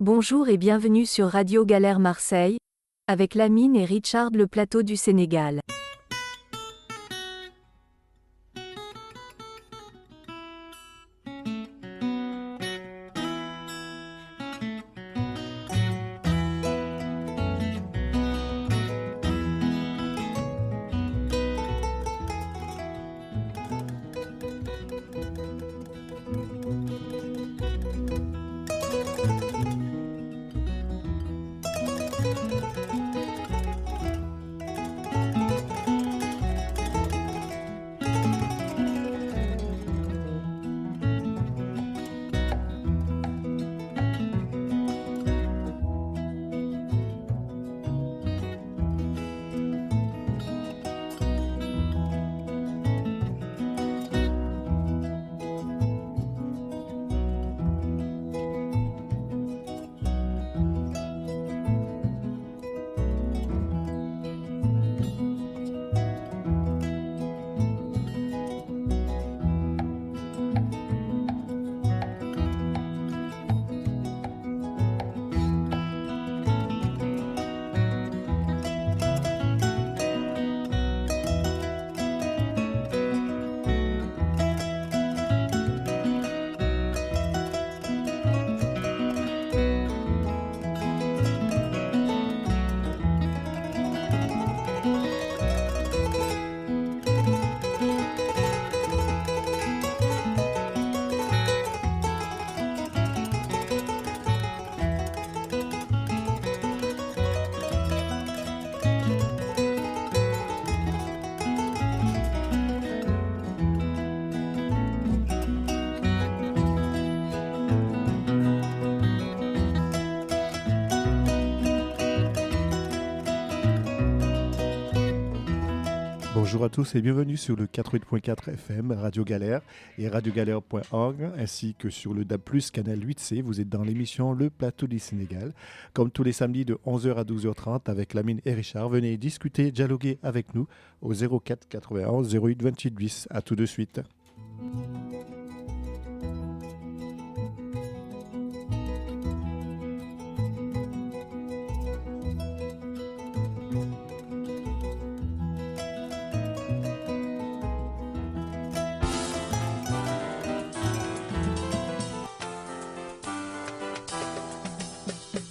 Bonjour et bienvenue sur Radio Galère Marseille, avec Lamine et Richard le plateau du Sénégal. Bonjour à tous et bienvenue sur le 88.4 FM Radio Galère et radiogalère.org ainsi que sur le DAB+, canal 8C. Vous êtes dans l'émission Le Plateau du Sénégal. Comme tous les samedis de 11h à 12h30 avec Lamine et Richard. Venez discuter, dialoguer avec nous au 04 91 08 28 10. À tout de suite.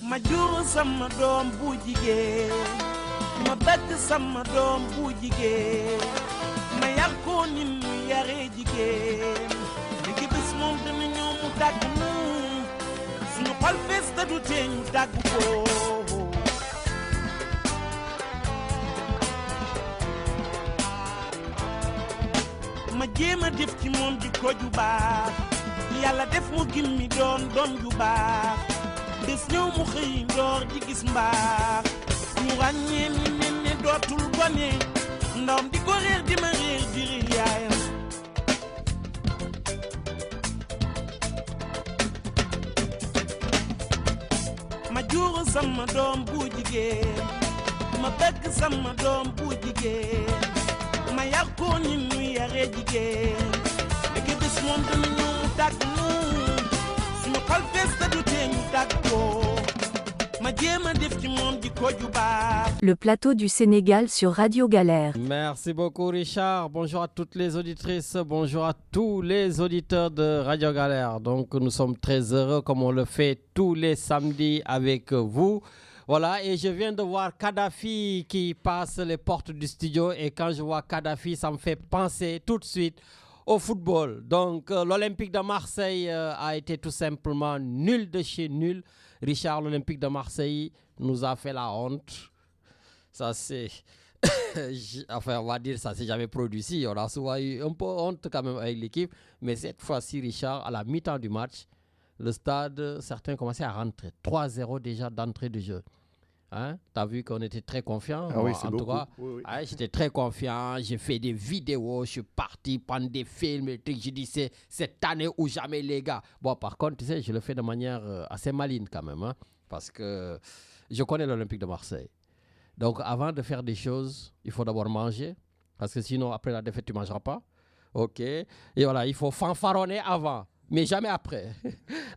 ma jur sama doom bu jigéen ma bëgg sama doom bu jigéen ma yar ko ni mu yaree jigéen léegi bés moom dana ñëw mu dàgg nu suñu xol fees te du tee ñu dàgg ko ma jéem a def ci moom di ko ju baax yàlla def mu gimmi doon doom ju baax bés ñëw mu xëy ndoor di gis mbaax ñu ràññee ni nen ne dootul gone ndawam di ko réer di ma réer di réer yaayam ma jur sama doom bu jigéen ma bëgg sama doom bu jigéen ma yar ko ni nu yaree jigéen léegi bés moom dana ñëw mu tàgg nu suñu xol fees te du tee ñu tàgg ko ma jéem a def ci moom di ko ju baax. Le plateau du Sénégal sur Radio Galère. Merci beaucoup Richard. Bonjour à toutes les auditrices, bonjour à tous les auditeurs de Radio Galère. Donc nous sommes très heureux comme on le fait tous les samedis avec vous. Voilà, et je viens de voir Kadhafi qui passe les portes du studio et quand je vois Kadhafi, ça me fait penser tout de suite au football. Donc l'Olympique de Marseille a été tout simplement nul de chez nul. Richard, l'Olympique de Marseille nous a fait la honte. Ça c'est... enfin, on va dire ça s'est jamais produit ici. On a souvent eu un peu honte quand même avec l'équipe. Mais cette fois-ci, Richard, à la mi-temps du match, le stade, certains commençaient à rentrer. 3-0 déjà d'entrée de jeu. Hein? Tu as vu qu'on était très confiants. Ah oui, c'est en beaucoup. tout cas, Oui. ouais, j'étais très confiant. J'ai fait des vidéos, je suis parti prendre des films. Et je dis c'est cette année ou jamais, les gars. Bon, par contre, tu sais, je le fais de manière assez maligne quand même. Hein, parce que je connais l'Olympique de Marseille. Donc, avant de faire des choses, il faut d'abord manger. Parce que sinon, après la défaite, tu ne mangeras pas. OK. Et voilà, il faut fanfaronner avant. mais jamais après.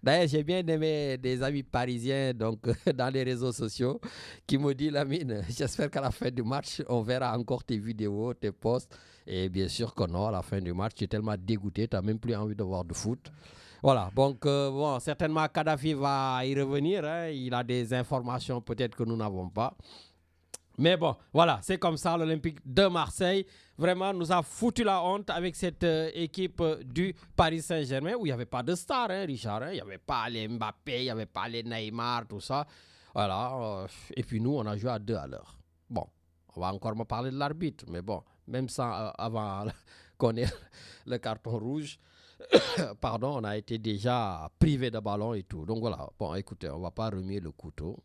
D'ailleurs, j'ai bien aimé des amis parisiens donc, dans les réseaux sociaux qui me disent, Lamine, j'espère qu'à la fin du match, on verra encore tes vidéos, tes posts. Et bien sûr que non, à la fin du match, tu es tellement dégoûté, tu n'as même plus envie de voir de foot. Voilà, donc bon, certainement Kadhafi va y revenir. Hein. Il a des informations peut-être que nous n'avons pas. Mais bon, voilà, c'est comme ça, l'Olympique de Marseille vraiment nous a foutu la honte avec cette équipe du Paris Saint-Germain où il n'y avait pas de stars, hein, Richard. Hein, il n'y avait pas les Mbappé, il n'y avait pas les Neymar, tout ça. Voilà, et puis nous, on a joué à 2 à l'heure. Bon, on va encore me parler de l'arbitre, mais bon, même sans, avant qu'on ait le carton rouge, pardon, on a été déjà privé de ballon et tout. Donc voilà, bon, écoutez, on ne va pas remuer le couteau.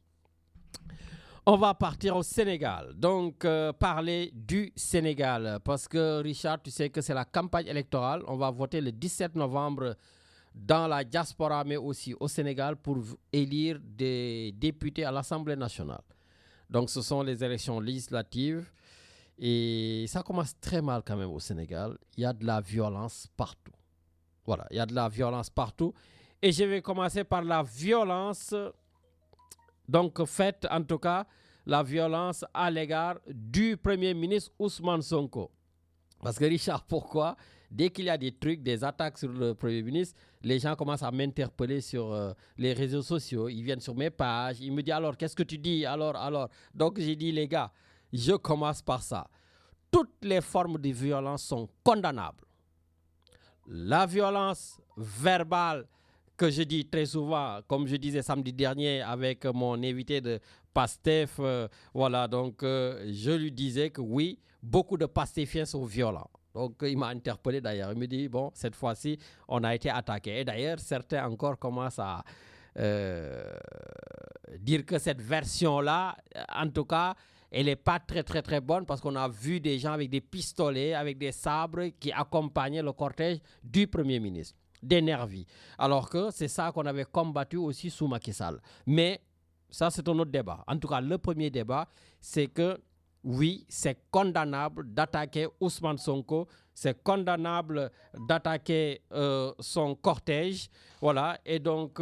On va partir au Sénégal, donc parler du Sénégal, parce que Richard, tu sais que c'est la campagne électorale. On va voter le 17 novembre dans la diaspora, mais aussi au Sénégal pour élire des députés à l'Assemblée nationale. Donc ce sont les élections législatives et ça commence très mal quand même au Sénégal. Il y a de la violence partout. Voilà, il y a de la violence partout. Et je vais commencer par la violence... Donc, faites en tout cas la violence à l'égard du Premier ministre Ousmane Sonko. Parce que Richard, pourquoi? Dès qu'il y a des trucs, des attaques sur le Premier ministre, les gens commencent à m'interpeller sur les réseaux sociaux. Ils viennent sur mes pages, ils me disent alors, qu'est-ce que tu dis? Alors. Donc, j'ai dit, les gars, je commence par ça. Toutes les formes de violence sont condamnables. La violence verbale, que je dis très souvent, comme je disais samedi dernier avec mon invité de Pastef, voilà, donc je lui disais que oui, beaucoup de Pastéfiens sont violents. Donc il m'a interpellé d'ailleurs, il me dit, bon, cette fois-ci, on a été attaqué. Et d'ailleurs, certains encore commencent à dire que cette version-là, en tout cas, elle n'est pas très, très, très bonne parce qu'on a vu des gens avec des pistolets, avec des sabres qui accompagnaient le cortège du Premier ministre. Des nervis. Alors que c'est ça qu'on avait combattu aussi sous Macky Sall. Mais ça, c'est un autre débat. En tout cas, le premier débat, c'est que oui, c'est condamnable d'attaquer Ousmane Sonko, c'est condamnable d'attaquer son cortège. Voilà, et donc,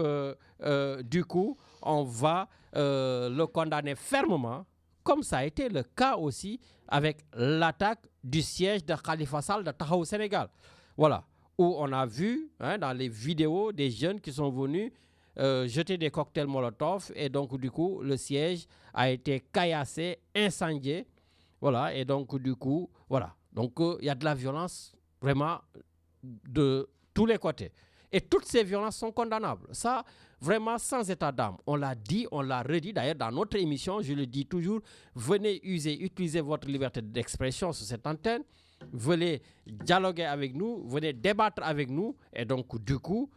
du coup, on va le condamner fermement, comme ça a été le cas aussi avec l'attaque du siège de Khalifa Sall de Tahaou Sénégal. Voilà. Où on a vu dans les vidéos des jeunes qui sont venus jeter des cocktails Molotov et donc du coup le siège a été caillassé, incendié, voilà, et donc du coup, voilà. Donc il y a de la violence vraiment de tous les côtés. Et toutes ces violences sont condamnables. Ça, vraiment sans état d'âme. On l'a dit, on l'a redit. D'ailleurs, dans notre émission, je le dis toujours, venez utiliser votre liberté d'expression sur cette antenne. Venez dialoguer avec nous, venez débattre avec nous. Et donc, du coup,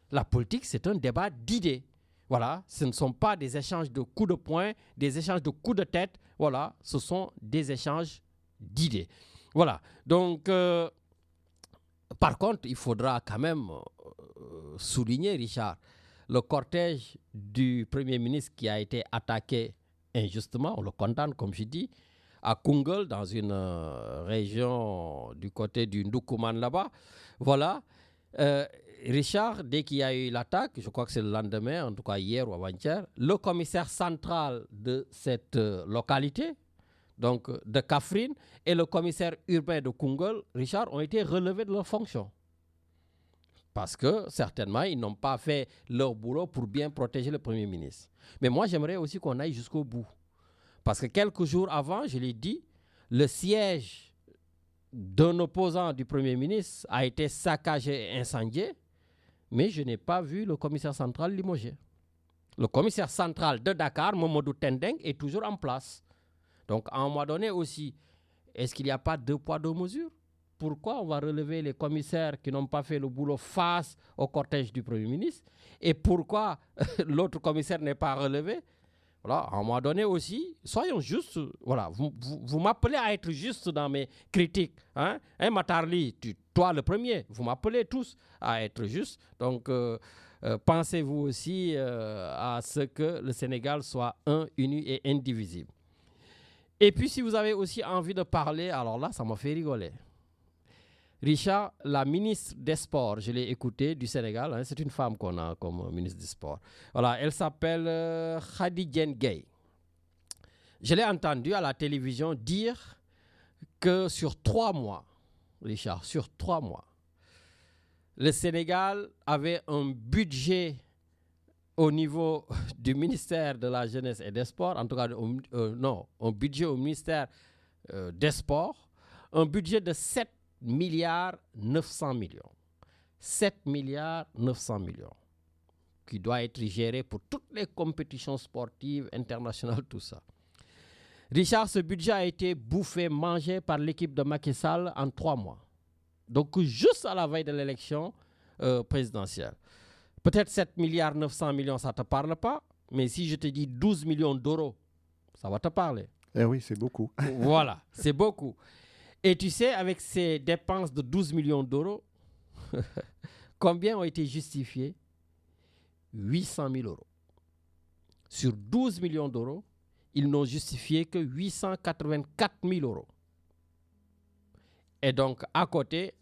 la politique, c'est un débat d'idées. Voilà, ce ne sont pas des échanges de coups de poing, des échanges de coups de tête. Voilà, ce sont des échanges d'idées. Voilà, donc, par contre, il faudra quand même souligner, Richard, le cortège du Premier ministre qui a été attaqué injustement, on le condamne, comme je dis, à Koungheul, dans une région du côté du Ndoukoumane là-bas. Voilà. Richard, dès qu'il y a eu l'attaque, je crois que c'est le lendemain, en tout cas hier ou avant-hier, le commissaire central de cette localité, donc de Kaffrine, et le commissaire urbain de Koungheul, Richard, ont été relevés de leurs fonctions. Parce que, certainement, ils n'ont pas fait leur boulot pour bien protéger le Premier ministre. Mais moi, j'aimerais aussi qu'on aille jusqu'au bout. Parce que quelques jours avant, je l'ai dit, le siège d'un opposant du Premier ministre a été saccagé et incendié, mais je n'ai pas vu le commissaire central limogé. Le commissaire central de Dakar, Mamadou Tendeng, est toujours en place. Donc, à un moment donné aussi, est-ce qu'il n'y a pas 2 poids 2 mesures? Pourquoi on va relever les commissaires qui n'ont pas fait le boulot face au cortège du Premier ministre? Et pourquoi l'autre commissaire n'est pas relevé? Voilà, à un moment donné aussi, soyons justes. Voilà, vous m'appelez à être juste dans mes critiques. Hein, Matarli, toi le premier, vous m'appelez tous à être juste. Donc, pensez-vous aussi à ce que le Sénégal soit un, uni et indivisible. Et puis, si vous avez aussi envie de parler, alors là, ça m'a fait rigoler. Richard, la ministre des Sports, je l'ai écoutée, du Sénégal, hein, c'est une femme qu'on a comme ministre des Sports. Voilà, elle s'appelle Khady Diène Gaye. Je l'ai entendue à la télévision dire que sur 3 mois, Richard, sur 3 mois, le Sénégal avait un budget au niveau du ministère de la Jeunesse et des Sports, en tout cas, un budget au ministère des Sports, un budget de 7 milliards 900 millions. 7 milliards 900 millions qui doit être géré pour toutes les compétitions sportives internationales, tout ça. Richard, ce budget a été bouffé, mangé par l'équipe de Macky Sall en 3 mois. Donc, juste à la veille de l'élection présidentielle. Peut-être 7 milliards 900 millions, ça ne te parle pas, mais si je te dis 12 millions d'euros, ça va te parler. Eh oui, c'est beaucoup. Voilà, c'est beaucoup. Et tu sais, avec ces dépenses de 12 millions d'euros, combien ont été justifiés? 800 000 euros. Sur 12 millions d'euros, ils n'ont justifié que 884 000 euros. Et donc, à côté,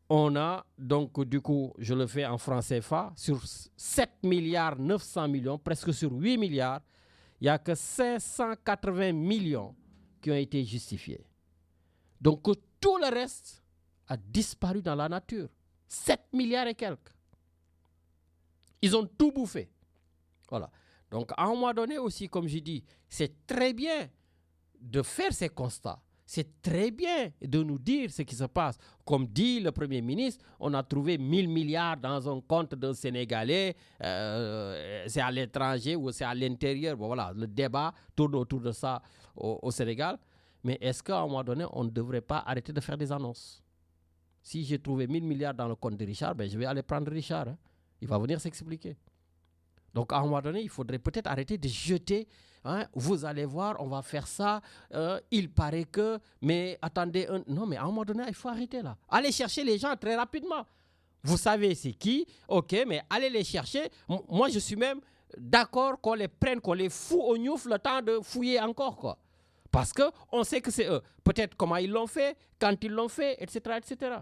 on a, donc du coup, je le fais en francs CFA, sur 7 milliards 900 millions, presque sur 8 milliards, il n'y a que 580 millions qui ont été justifiés. Donc, tout le reste a disparu dans la nature. 7 milliards et quelques. Ils ont tout bouffé. Voilà. Donc, à un moment donné aussi, comme je dis, c'est très bien de faire ces constats. C'est très bien de nous dire ce qui se passe. Comme dit le Premier ministre, on a trouvé 1000 milliards dans un compte d'un Sénégalais. C'est à l'étranger ou c'est à l'intérieur. Bon, voilà, le débat tourne autour de ça au Sénégal. Mais est-ce qu'à un moment donné, on ne devrait pas arrêter de faire des annonces? Si j'ai trouvé 1000 milliards dans le compte de Richard, ben je vais aller prendre Richard. Hein. Il va venir s'expliquer. Donc, à un moment donné, il faudrait peut-être arrêter de jeter. Hein, vous allez voir, on va faire ça. Il paraît que... Mais attendez... non, mais à un moment donné, il faut arrêter là. Allez chercher les gens très rapidement. Vous savez c'est qui. OK, mais allez les chercher. Moi, je suis même d'accord qu'on les prenne, qu'on les fout au gnouf le temps de fouiller encore, quoi. Parce qu'on sait que c'est eux. Peut-être comment ils l'ont fait, quand ils l'ont fait, etc., etc.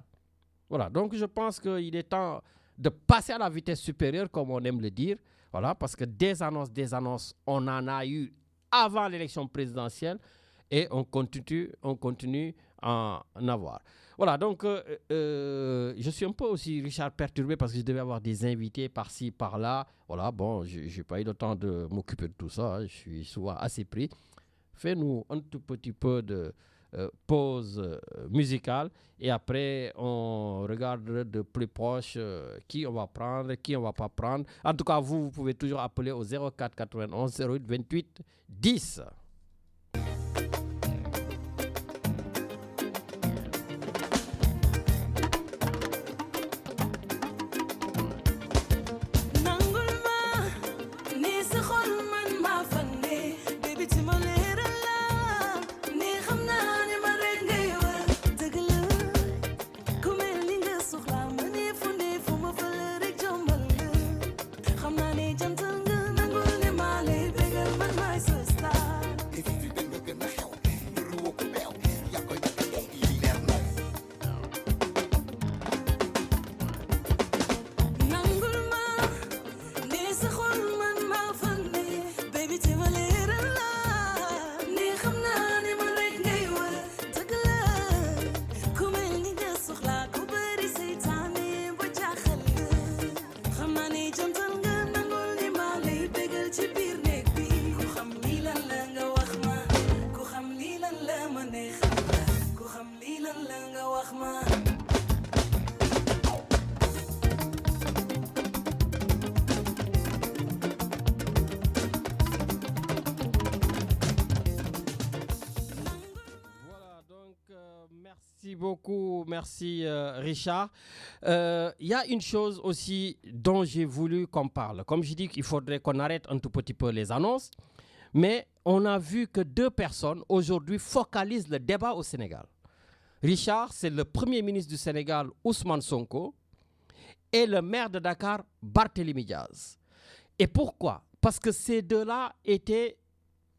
Voilà, donc je pense qu'il est temps de passer à la vitesse supérieure, comme on aime le dire. Voilà, parce que des annonces, on en a eu avant l'élection présidentielle et on continue à en avoir. Voilà, donc je suis un peu aussi, Richard, perturbé parce que je devais avoir des invités par-ci, par-là. Voilà, bon, je n'ai pas eu le temps de m'occuper de tout ça. Hein, je suis souvent assez pris. Fais-nous un tout petit peu de pause musicale et après on regarde de plus proche qui on va prendre, qui on va pas prendre. En tout cas, vous pouvez toujours appeler au 04 91 08 28 10. Merci Richard. Il y a une chose aussi dont j'ai voulu qu'on parle. Comme je dis qu'il faudrait qu'on arrête un tout petit peu les annonces, mais on a vu que 2 personnes aujourd'hui focalisent le débat au Sénégal. Richard, c'est le Premier ministre du Sénégal, Ousmane Sonko, et le maire de Dakar, Barthélémy Diaz. Et pourquoi? Parce que ces deux-là étaient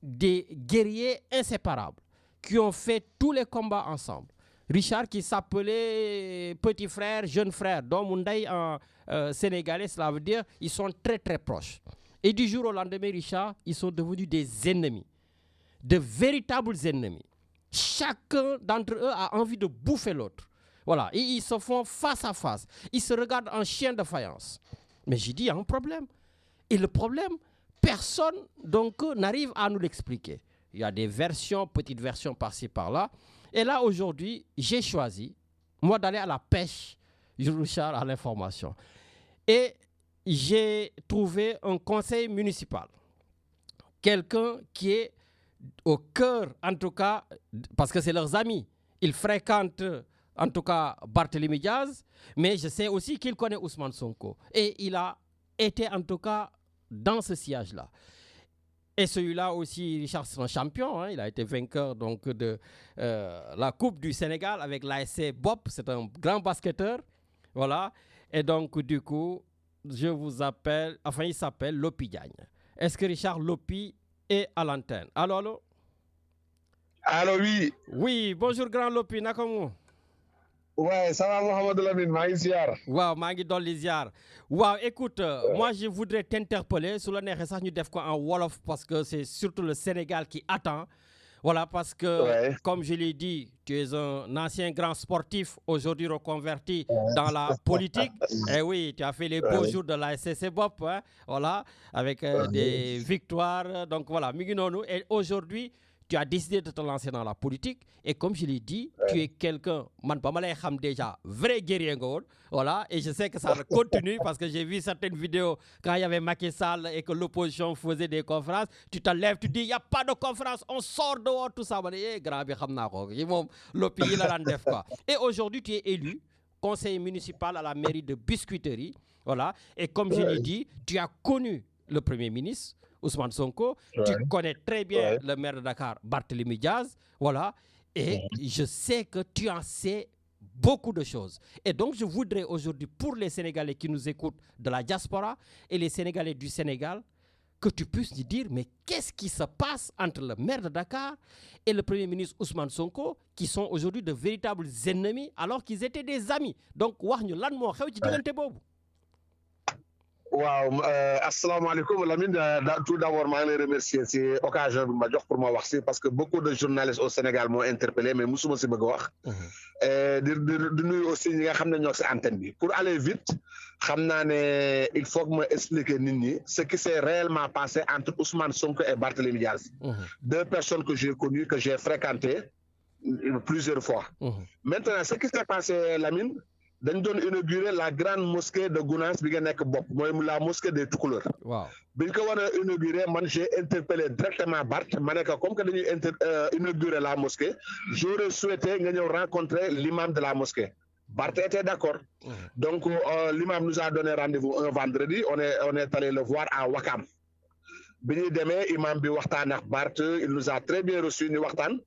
des guerriers inséparables qui ont fait tous les combats ensemble. Richard qui s'appelait petit frère, jeune frère. Donc, Moundaï en sénégalais, cela veut dire ils sont très très proches. Et du jour au lendemain, Richard, ils sont devenus des ennemis, de véritables ennemis. Chacun d'entre eux a envie de bouffer l'autre. Voilà, et ils se font face à face. Ils se regardent en chien de faïence. Mais j'ai dit, il y a un problème. Et le problème, personne donc n'arrive à nous l'expliquer. Il y a des versions, petites versions par-ci, par-là. Et là, aujourd'hui, j'ai choisi, moi, d'aller à la pêche, Richard, à l'information. Et j'ai trouvé un conseil municipal. Quelqu'un qui est au cœur, en tout cas, parce que c'est leurs amis. Ils fréquentent, en tout cas, Barthélémy Diaz, mais je sais aussi qu'il connaît Ousmane Sonko. Et il a été, en tout cas, dans ce sillage-là. Et celui-là aussi, Richard, c'est un champion. Hein. Il a été vainqueur donc, de la Coupe du Sénégal avec l'ASC Bop. C'est un grand basketteur. Voilà. Et donc, du coup, je vous appelle, enfin, il s'appelle Lopi Diagne. Est-ce que Richard Lopi est à l'antenne? Allô, allô? Allô, oui. Oui, bonjour, grand Lopi. Nakamu? Ouais, ça va, Mohamed Lamine, Maïsiar. Wow, Mangi Dolliziar. Wow, écoute, moi, je voudrais t'interpeller sur le Néressage, nous devons en Wolof parce que c'est surtout le Sénégal qui attend. Voilà, parce que, comme je l'ai dit, tu es un ancien grand sportif, aujourd'hui reconverti dans la politique. Et oui, tu as fait les beaux jours de la SCC Bop, hein, voilà, avec des victoires. Donc voilà, Miguinonou. Et aujourd'hui, tu as décidé de te lancer dans la politique. Et comme je l'ai dit, tu es quelqu'un, man, pas mal déjà, vrai guerrier. Voilà, et je sais que ça continue parce que j'ai vu certaines vidéos quand il y avait Macky Sall et que l'opposition faisait des conférences. Tu te lèves, tu dis, il n'y a pas de conférence, on sort dehors, tout ça. Et aujourd'hui, tu es élu conseiller municipal à la mairie de Biscuiterie. Voilà, et comme je l'ai dit, tu as connu le Premier ministre, Ousmane Sonko, tu connais très bien le maire de Dakar, Barthélémy Diaz, voilà, et je sais que tu en sais beaucoup de choses. Et donc, je voudrais aujourd'hui, pour les Sénégalais qui nous écoutent de la diaspora et les Sénégalais du Sénégal, que tu puisses nous dire, mais qu'est-ce qui se passe entre le maire de Dakar et le Premier ministre Ousmane Sonko, qui sont aujourd'hui de véritables ennemis, alors qu'ils étaient des amis. Donc, Wow, assalamu alaikum Lamine, tout d'abord je voudrais remercier cette occasion pour moi parce que beaucoup de journalistes au Sénégal m'ont interpellé mais musuma ci bëgg wax de nuyu aussi ñi nga xamné ñok ci antenne bi pour aller vite xamna né il faut que me expliquer nit ñi ce qui s'est réellement passé entre Ousmane Sonko et Barthélémy Diaz. Deux personnes que j'ai connues, que j'ai fréquentées plusieurs fois. Maintenant, ce qui s'est passé Lamine, dañ doon inaugurer la grande mosquée de Gounass bi nga nek bop moy la mosquée des Toucouleurs. Waaw. Biñ ko wara inaugurer man j'ai interpellé directement Bart mané ko comme que dañuy inaugurer la mosquée, j'aurais souhaité nga ñëw rencontrer l'imam de la mosquée. Bart était d'accord. Donc l'imam nous a donné rendez-vous un vendredi, on est allé le voir à Wakam. Biñu démé imam bi waxtaan ak Bart, il nous a très bien reçu ñu waxtaan.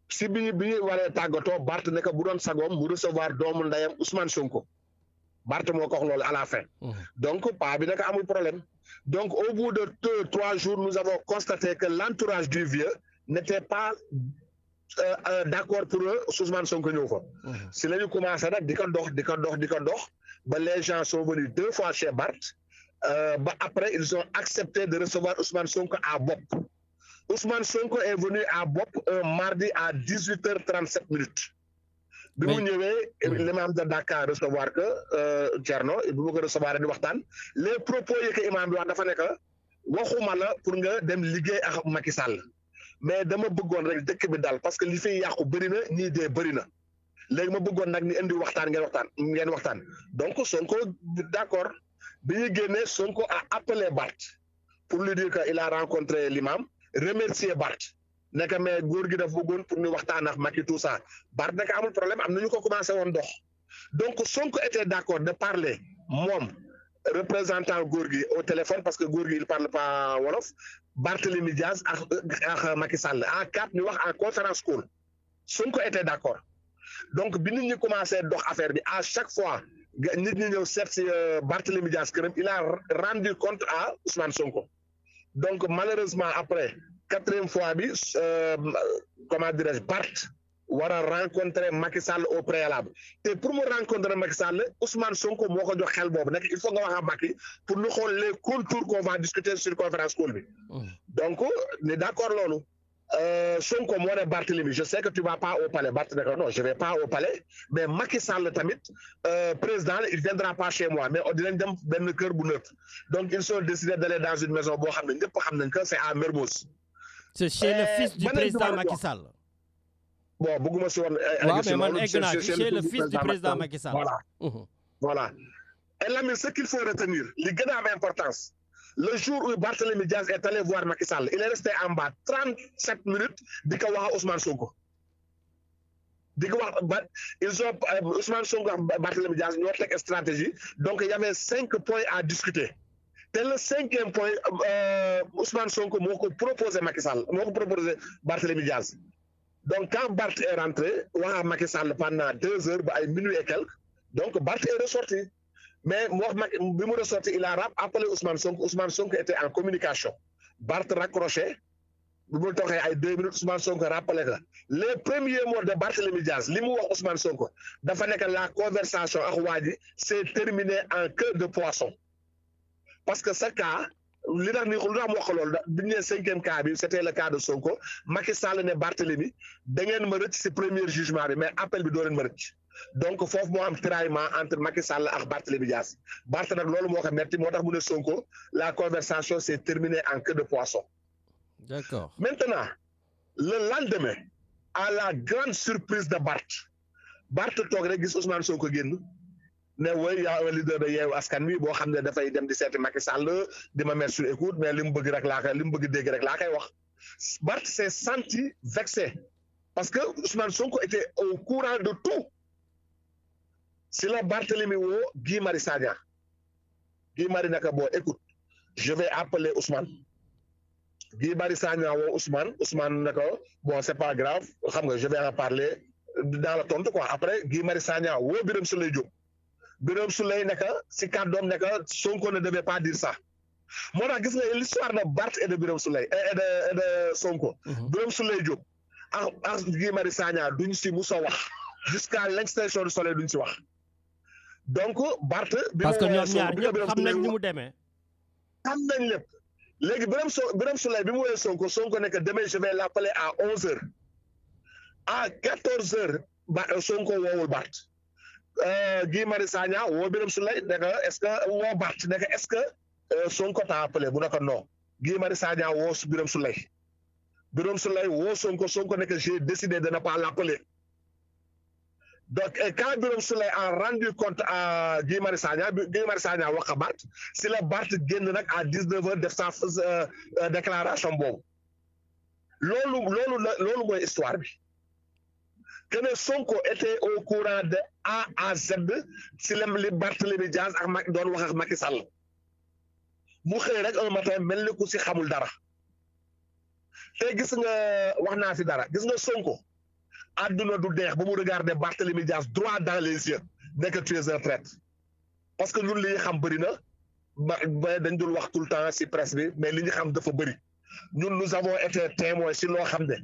Si bi ñu waree tàggatoo Bart ne ko bu doon sagoom mu recevoir doomu ndeyam Ousmane Sonko Bart moo ko wax loolu à la fin. Donc pa bi ne ko amul problème. Donc au bout de 2-3 jours nous avons constaté que l'entourage du vieux n'était pas d'accord pour eux Ousmane Sonko ñëw fa. Si la ñu commencé nag di ko dox ba les gens sont venus 2 fois chez Bart ba après ils ont accepté de recevoir Ousmane Sonko à Bop. Ousmane Sonko est venu à Bop un mardi à 18h37. Bi mu ñëwee l'imam de Dakar recevoir que Thierno bi mu ko recevoir di waxtaan les propos yi que imam bi wax dafa nekk waxuma la pour nga dem liggéey ak Macky Sall mais dama bëggoon rek dëkk bi dal parce que li fi yàqu bëri na ñii dee bëri na léegi ma bëggoon nag ni indi waxtaan ngeen waxtaan donc Sonko d'accord bi ñu génnee Sonko a appelé Bart pour lui dire que il a rencontré l'imam, remercier Bart nekk mais góor gi daf bëggoon pour ñu waxtaan ak Macky tout ça Bart nekk amul problème am nañu ko commencé woon dox donc Sonko était d'accord de parler moom représentant góor gi au téléphone parce que góor gi il parle pas wolof Barthélémy Diaz ak Macky Sall en 4 ñu wax en conférence call Sonko était d'accord donc bi nit ñi commencé dox affaire bi à chaque fois nit ñi ñëw seet si Barthélémy Diaz këram il a rendu compte à Ousmane Sonko donc malheureusement après 4e fois bi comment dirais-je Bart war a rencontrer Macky Sall au préalable te pour mu rencontrer Macky Sall Ousmane Sonko moo ko jox xel boobu nekk il faut nga wax a Macky pour ñu xool les contours qu'on va discuter sur conférence call bi donc ni d'accord loolu Sonko moo ne Barthélémy je sais que tu vas pas au palais Barthélémy non je vais pas au palais mais Macky Sall tamit président il viendra pas chez moi mais dinañ dem benn kër bu neutre donc ils sont décidés d'aller dans une maison boo xam ne ñëpp xam nañ que c'est à Mermoz. C'est chez le fils du président Macky Sall. Bon bëgguma si woon. waaw mais man egg naa ci chez le fils du président Macky Sall. Voilà. Voilà. Et là, mais ce qu'il faut retenir li gën a am importance. Le jour où Barthélémy Diaz est allé voir Macky Sall, il est resté en bas 37 minutes di ko wax Ousmane Sonko. Di ko wax ils ont Ousmane Sonko ak Barthélémy Diaz ñoo teg stratégie donc il y avait 5 points à discuter. te le 5e point Ousmane Sonko moo ko proposé Macky Sall moo ko proposé Barthélémy Diaz. Donc quand Barth est rentré wax ak Macky Sall pendant 2 heures ba ay minuit et quelques donc Barth est ressorti. Mais moi, bi mu ressorti il a appelé Ousmane Sonko était en communication Barth raccroché bi mu toxee ay 2 minutes Ousmane Sonko rappelé que les premiers mots de Barthélémy Diaz li mu wax Ousmane Sonko dafa nekk la conversation ak waa ji c'est terminé en queue de poisson parce que ce cas li tax ni lu tax mu wax loolu bi ñu nee 5e cas bi c'était le cas de Sonko Macky Sall ne Barthélémy da ngeen ma rëcc ci premier jugement bi mais appel bi doo leen ma rëcc donc foofu moo am tiraillement entre Macky Sall ak Barthélémy Diaz Barth nag loolu moo ko metti moo tax mu ne Sonko la conversation s'est terminée en queue de poisson. D'accord. Maintenant le lendemain à la grande surprise de Barth toog rek gis Ousmane Sonko génn ne woy y a un leader de Yewwi Askan Wi boo xam ne dafay dem di seeti Macky Sall di ma mettre sur écoute mais li mu bëgg dégg rek laa koy wax Barth s'est senti vexé parce que Ousmane Sonko était au courant de tout. Si la Barthélémy woo Guy Marius Sagna Guy Marius naka bon écoute je vais appeler Ousmane Guy Marius Sagna woo Ousmane naka bon c'est pas grave xam nga je vais en parler dans le tontu quoi après Guy Marius Sagna woo Birame Souleye Diop Birame Souleye naka si kàddoom naka Sonko ne devait pas dire ça moo tax gis nga l'histoire de Barth et de Birame Souleye et de Sonko Birame Souleye Diop ak Guy Marius Sagna duñ si musa wax jusqu'à l'extinction du soleil duñ si wax. Donc Barth parce que ñoom ñaar ñëpp xam nañ ni mu demee. xam nañ lépp léegi Birame Souleye bi mu woowee Sonko ne que demain je vais l'appeler à 11h à 14h Sonko woowul Barth Guy Marius Sagna woo Birame Souleye ne que est-ce que woo Barth ne que est-ce que Sonko t'a appelé bu ne ko non Guy Marius Sagna woo Birame Souleye woo Sonko ne que j'ai décidé de ne pas l'appeler. Donc quand Birame Souleye a rendu compte à Guy Marius Sagna wax a Barth si la Barth génn nag à 19h def sa déclaration boobu loolu mooy histoire bi que ne Sonko était au courant de A à Z si li Barthélémy Diaz ak doon wax ak Macky Sall mu xëy rek un matin mel ni ku si xamul dara te gis nga wax naa fi dara gis nga Sonko àdduna du deex ba mu regarder Barthélémy Diaz droit dans les yeux nekk tu es un traître parce que ñun li ñu xam bëri na ba dañ dul wax tout le temps ci presse bi mais li ñu xam dafa bëri ñun nous avons été témoins ci loo xam ne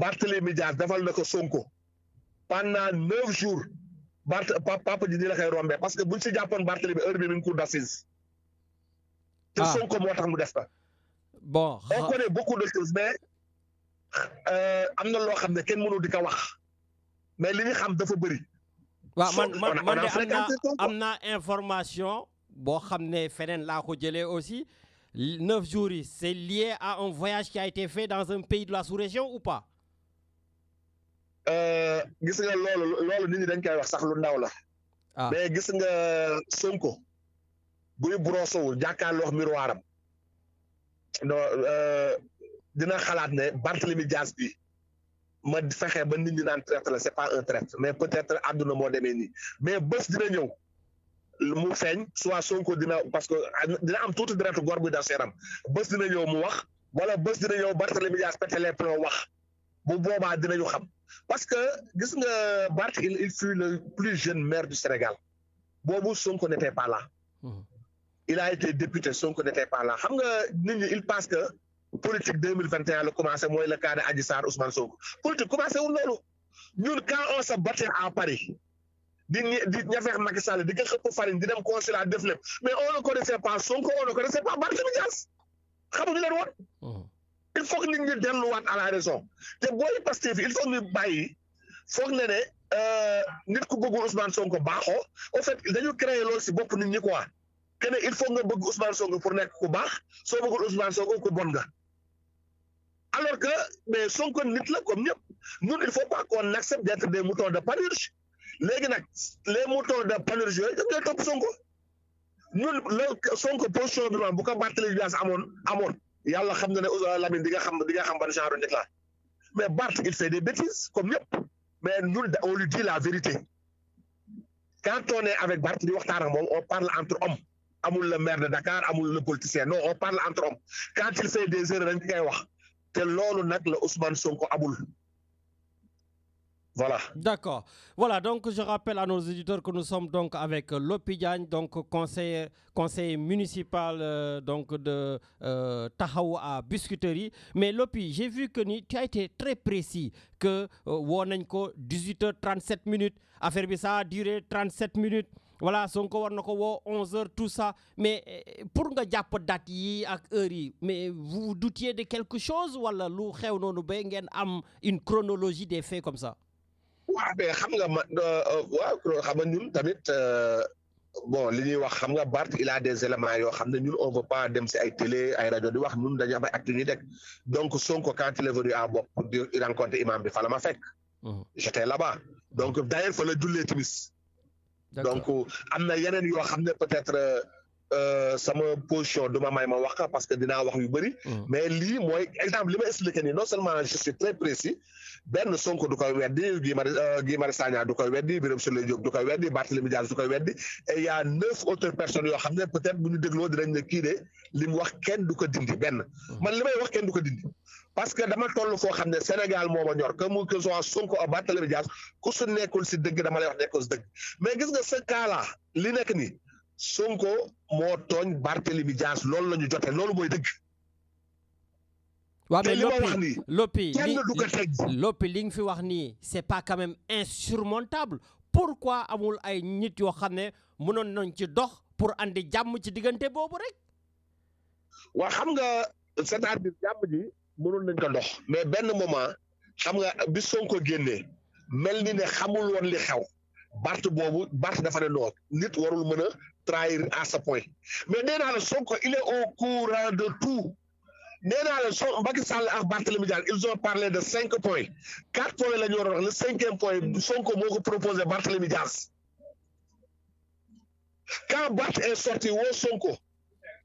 Barthélémy Diaz defal na ko Sonko pendant 9 jours papa ji di la koy rombé parce que buñ si jàppoon Barthélémy heure bi mi ngi cour d'assises te Sonko moo tax mu def ko bon on connaît beaucoup de choses mais am na loo xam ne kenn mënu di ko wax mais li ñu xam dafa bëri. waaw man de am naa information boo xam ne feneen laa ko jëlee aussi 9 jours yi c'est lié à un voyage qui a été fait dans un pays de la sous-région ou pas. gis nga loolu nit ñi dañ koy wax sax lu ndaw la. mais gis nga Sonko buy brossowul jàkkaarloo miroiram non. dina xalaat ne Barthélémy Diaz bi ma fexe ba nit ñi naan traître la c'est pas un traître mais peut-être àdduna moo demee nii mais bés dina ñëw mu feeñ soit Sonko dina parce que dina am tuuti deret gor bi da seeram bés dina ñëw mu wax wala bés dina ñëw Barthélémy Diaz pété les plombs wax bu boobaa dinañu xam parce que gis nga Barth il fut le plus jeune maire du Sénégal boobu Sonko n'était pas là il a été député Sonko n'était pas là xam nga nit ñi il pense que politique 2021 la commencé mooy le cas de Adji Sarr Ousmane Sonko politique commencé wul loolu ñun quand on se battait à Paris di ñafeex Macky Sall di ko xëpp farine di dem consulat def lépp mais on ne connaissait pas Sonko on ne connaissait pas Barthélémy Dias xamuñu leen woon. il faut que nit ñi delluwaat à la raison te booy Pastef il faut ñu bàyyi foog ne nit ku bëggul Ousmane Sonko baaxoo au fait dañu créer loolu si bopp nit ñi quoi que ne il faut nga bëgg Ousmane Sonko pour nekk ku baax soo bëggul Ousmane Sonko ku bon nga alors que mais Sonko nit la comme ñëpp ñun il faut pas qu'on accepte d'être des moutons de Panurge léegi nag les moutons de Panurge yooyu dañ koy topp Sonko ñun la Sonko position bi bu ko Barthélémy Dias amoon yàlla xam na ne Lamine di nga xam ban genre nit la mais Barth il fait des bêtises comme ñëpp mais ñun on lui dit la vérité quand on est avec Barth di waxtaan ak moom on parle entre hommes amul le maire de Dakar amul le politicien non on parle entre hommes quand il fait des erreurs dañ koy wax te loolu nag la Ousmane Sonko amul. Voilà. D'accord. Voilà, donc je rappelle à nos auditeurs que nous sommes donc avec Lopi Diagne, donc conseiller municipal donc de Tahaou à Biscuiterie. Mais Lopi, j'ai vu que tu as été très précis que 18h37 minutes, affaire ça a duré 37 minutes. Voilà, Sonko war nako wo 11h tout ça, mais pour nga japp date yi ak heure yi, mais vous doutiez de quelque chose wala lu xew nonu be ngeen am une chronologie des faits comme ça? waaw mais xam nga xam nga ñun tamit bon li ñuy wax xam nga Barth il a des éléments yoo xam ne ñun on veut pas dem si ay télé ay rajo di wax ñun dañu am ay activités donc Sonko quand il est venu à Bopp di rencontrer imam bi fa la ma fekk. J'étais là-bas donc d'ailleurs fa la jullee timis. donc am na yeneen yoo xam ne peut-être sama position duma may ma wax parce que dinaa wax yu bëri. mais lii mooy exemple li ma expliqué nii non seulement je suis très précis. benn Sonko du koy weddi Guy Marius Sagna du koy weddi Birame Souleye Diop du koy weddi Barthélémy Dias du koy weddi et il y a 9 autres personnes yoo xam ne peut-être bu ñu dégloo dinañ ne kii de li mu wax kenn du ko dindi benn man li may wax kenn du ko dindi parce que dama toll foo xam ne Sénégal moo ma ñor que soit Sonko ak Barthélémy Dias ku su nekkul si dëgg dama lay wax nekkul si dëgg mais gis nga ce cas là li nekk nii Sonko moo tooñ Barthélémy Dias loolu la ñu jotee loolu mooy dëgg. Ouais, mais Lopi, li nga fi wax nii c'est pas quand même insurmontable pourquoi amul ay nit yoo xam ne mënoon nañ ci dox pour andi jàmm ci diggante boobu rek. waa xam nga c'est-à-dire jàmm ji mënoon nañ ko dox mais benn moment xam nga bi Sonko génnee mel ni ne xamul woon li xew Barth dafa ne non nit warul mën a trahir à ce point mais nee naa la Sonko il est au courant de tout. nee naa la Macky Sall ak Barthélémy Dias ils ont parlé de 5 points 4 points la ñu war a wax le 5e point Sonko moo ko proposé Barthélémy Dias quand Barth est sorti woo Sonko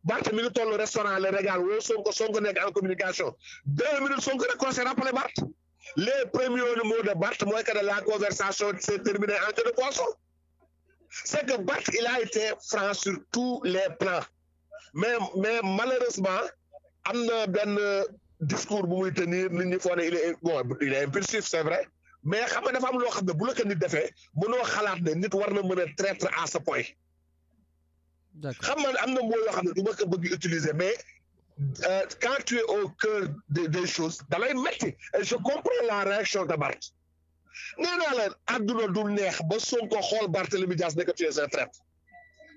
Barth mi ngi toll restaurant Le Régal woo Sonko nekk en communication 2 minutes Sonko rek s'est rappelé Barth les premiers mots de Barth mooy que la conversation s'est terminée en queue de poisson c'est que Barth il a été franc sur tous les plans mais malheureusement am na benn discours bu muy tenir nit ñi foo ne il est impulsif c'est vrai mais xam nga dafa am loo xam ne bu la ko nit defee mënoo xalaat ne nit war na mën a traître à ce point. xam nga am na moo yoo xam ne du ma ko bëgg utiliser mais quand tu es au cœur des choses da lay metti et je comprends la réaction de Barth nee naa la àdduna du neex ba Sonko xool Barthélémy Dias ne que tu es un traître.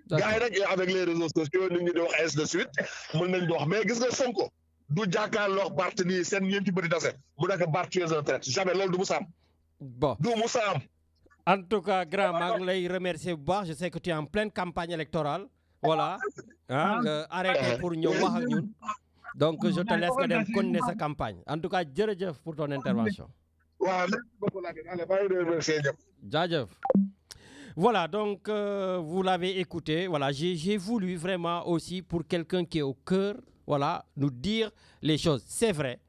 gars yi rek avec les réseaux sociaux nit ñi di wax ainsi de suite mën nañ di wax mais gis nga Sonko du jàkkaarloo Barth nii seen ñeenti bëri tase mu nekk Barth tu es un traître jamais loolu du musa am. Bon du musa am. En tout cas grand maa ngi lay remercier bu baax je sais que tu es en pleine campagne électorale voilà nga arrêté pour ñëw wax ak ñun donc je te laisse nga dem continuer sa campagne en tout cas jërëjëf pour ton intervention. waaw merci beaucoup allez maa ngi remercier ñëpp. jaajëf. Voilà, donc vous l'avez écouté. Voilà, j'ai voulu vraiment aussi pour quelqu'un qui est au cœur, voilà, nous dire les choses. C'est vrai.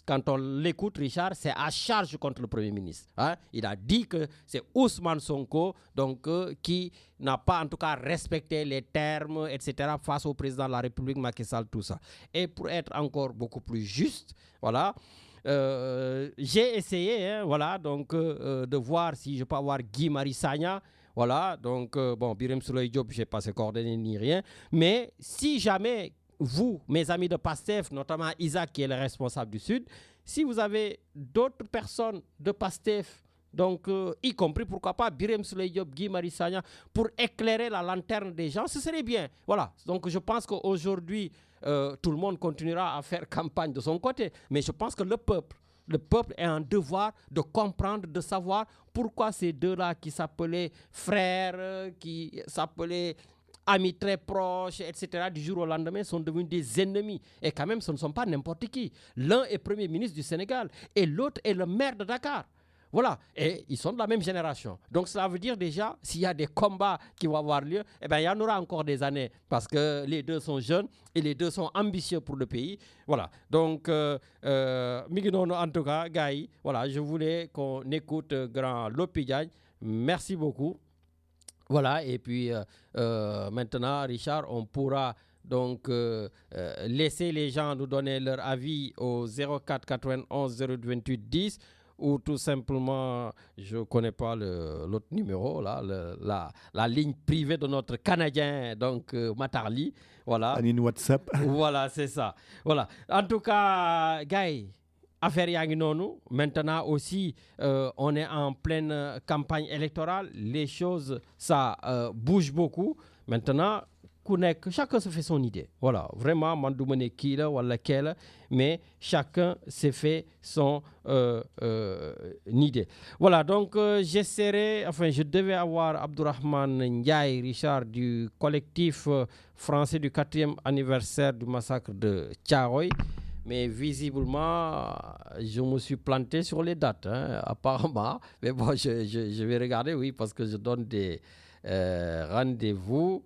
Quand on l'écoute, Richard, c'est à charge contre le Premier ministre. Hein? Il a dit que c'est Ousmane Sonko, donc qui n'a pas en tout cas respecté les termes, etc., face au président de la République, Macky Sall, tout ça. Et pour être encore beaucoup plus juste, voilà. J'ai essayé, voilà, donc de voir si je peux avoir Guy Marius Sagna, voilà, donc bon, Birame Souleye Diop, je n'ai pas ses coordonnées ni rien, mais si jamais vous, mes amis de PASTEF, notamment Isaac qui est le responsable du Sud, si vous avez d'autres personnes de PASTEF, donc y compris pourquoi pas Birem Souleye Diop, Guy Marius Sagna, pour éclairer la lanterne des gens, ce serait bien. Voilà, donc je pense qu'aujourd'hui, tout le monde continuera à faire campagne de son côté, mais je pense que le peuple est en devoir de comprendre, de savoir pourquoi ces deux-là qui s'appelaient frères, qui s'appelaient amis très proches, etc., du jour au lendemain, sont devenus des ennemis. Et quand même, ce ne sont pas n'importe qui. L'un est Premier ministre du Sénégal et l'autre est le maire de Dakar. Voilà, et ils sont de la même génération. Donc cela veut dire déjà, s'il y a des combats qui vont avoir lieu, eh bien, il y en aura encore des années parce que les deux sont jeunes et les deux sont ambitieux pour le pays. Voilà, donc, en tout cas, Gaï, voilà, je voulais qu'on écoute Grand Lopi Diagne. Merci beaucoup. Voilà, et puis maintenant, Richard, on pourra donc laisser les gens nous donner leur avis au 04 91 028 10 ou tout simplement, je ne connais pas l'autre numéro, là, la ligne privée de notre Canadien, donc Matarli. Voilà. La ligne WhatsApp. Voilà, c'est ça. Voilà. En tout cas, Gaï, affaire yaa ngi noonu. Maintenant aussi, on est en pleine campagne électorale. Les choses, ça bouge beaucoup. Maintenant, chacun se fait son idée. Voilà, vraiment, man du ma ne kii la wala kee la, mais chacun s'est fait son idée. Voilà, donc je devais avoir Abdourahmane Ndiaye, Richard, du collectif français du 4e anniversaire du massacre de Thiaroye. Mais visiblement, je me suis planté sur les dates, hein, apparemment. Mais bon, je vais regarder, oui, parce que je donne des rendez-vous.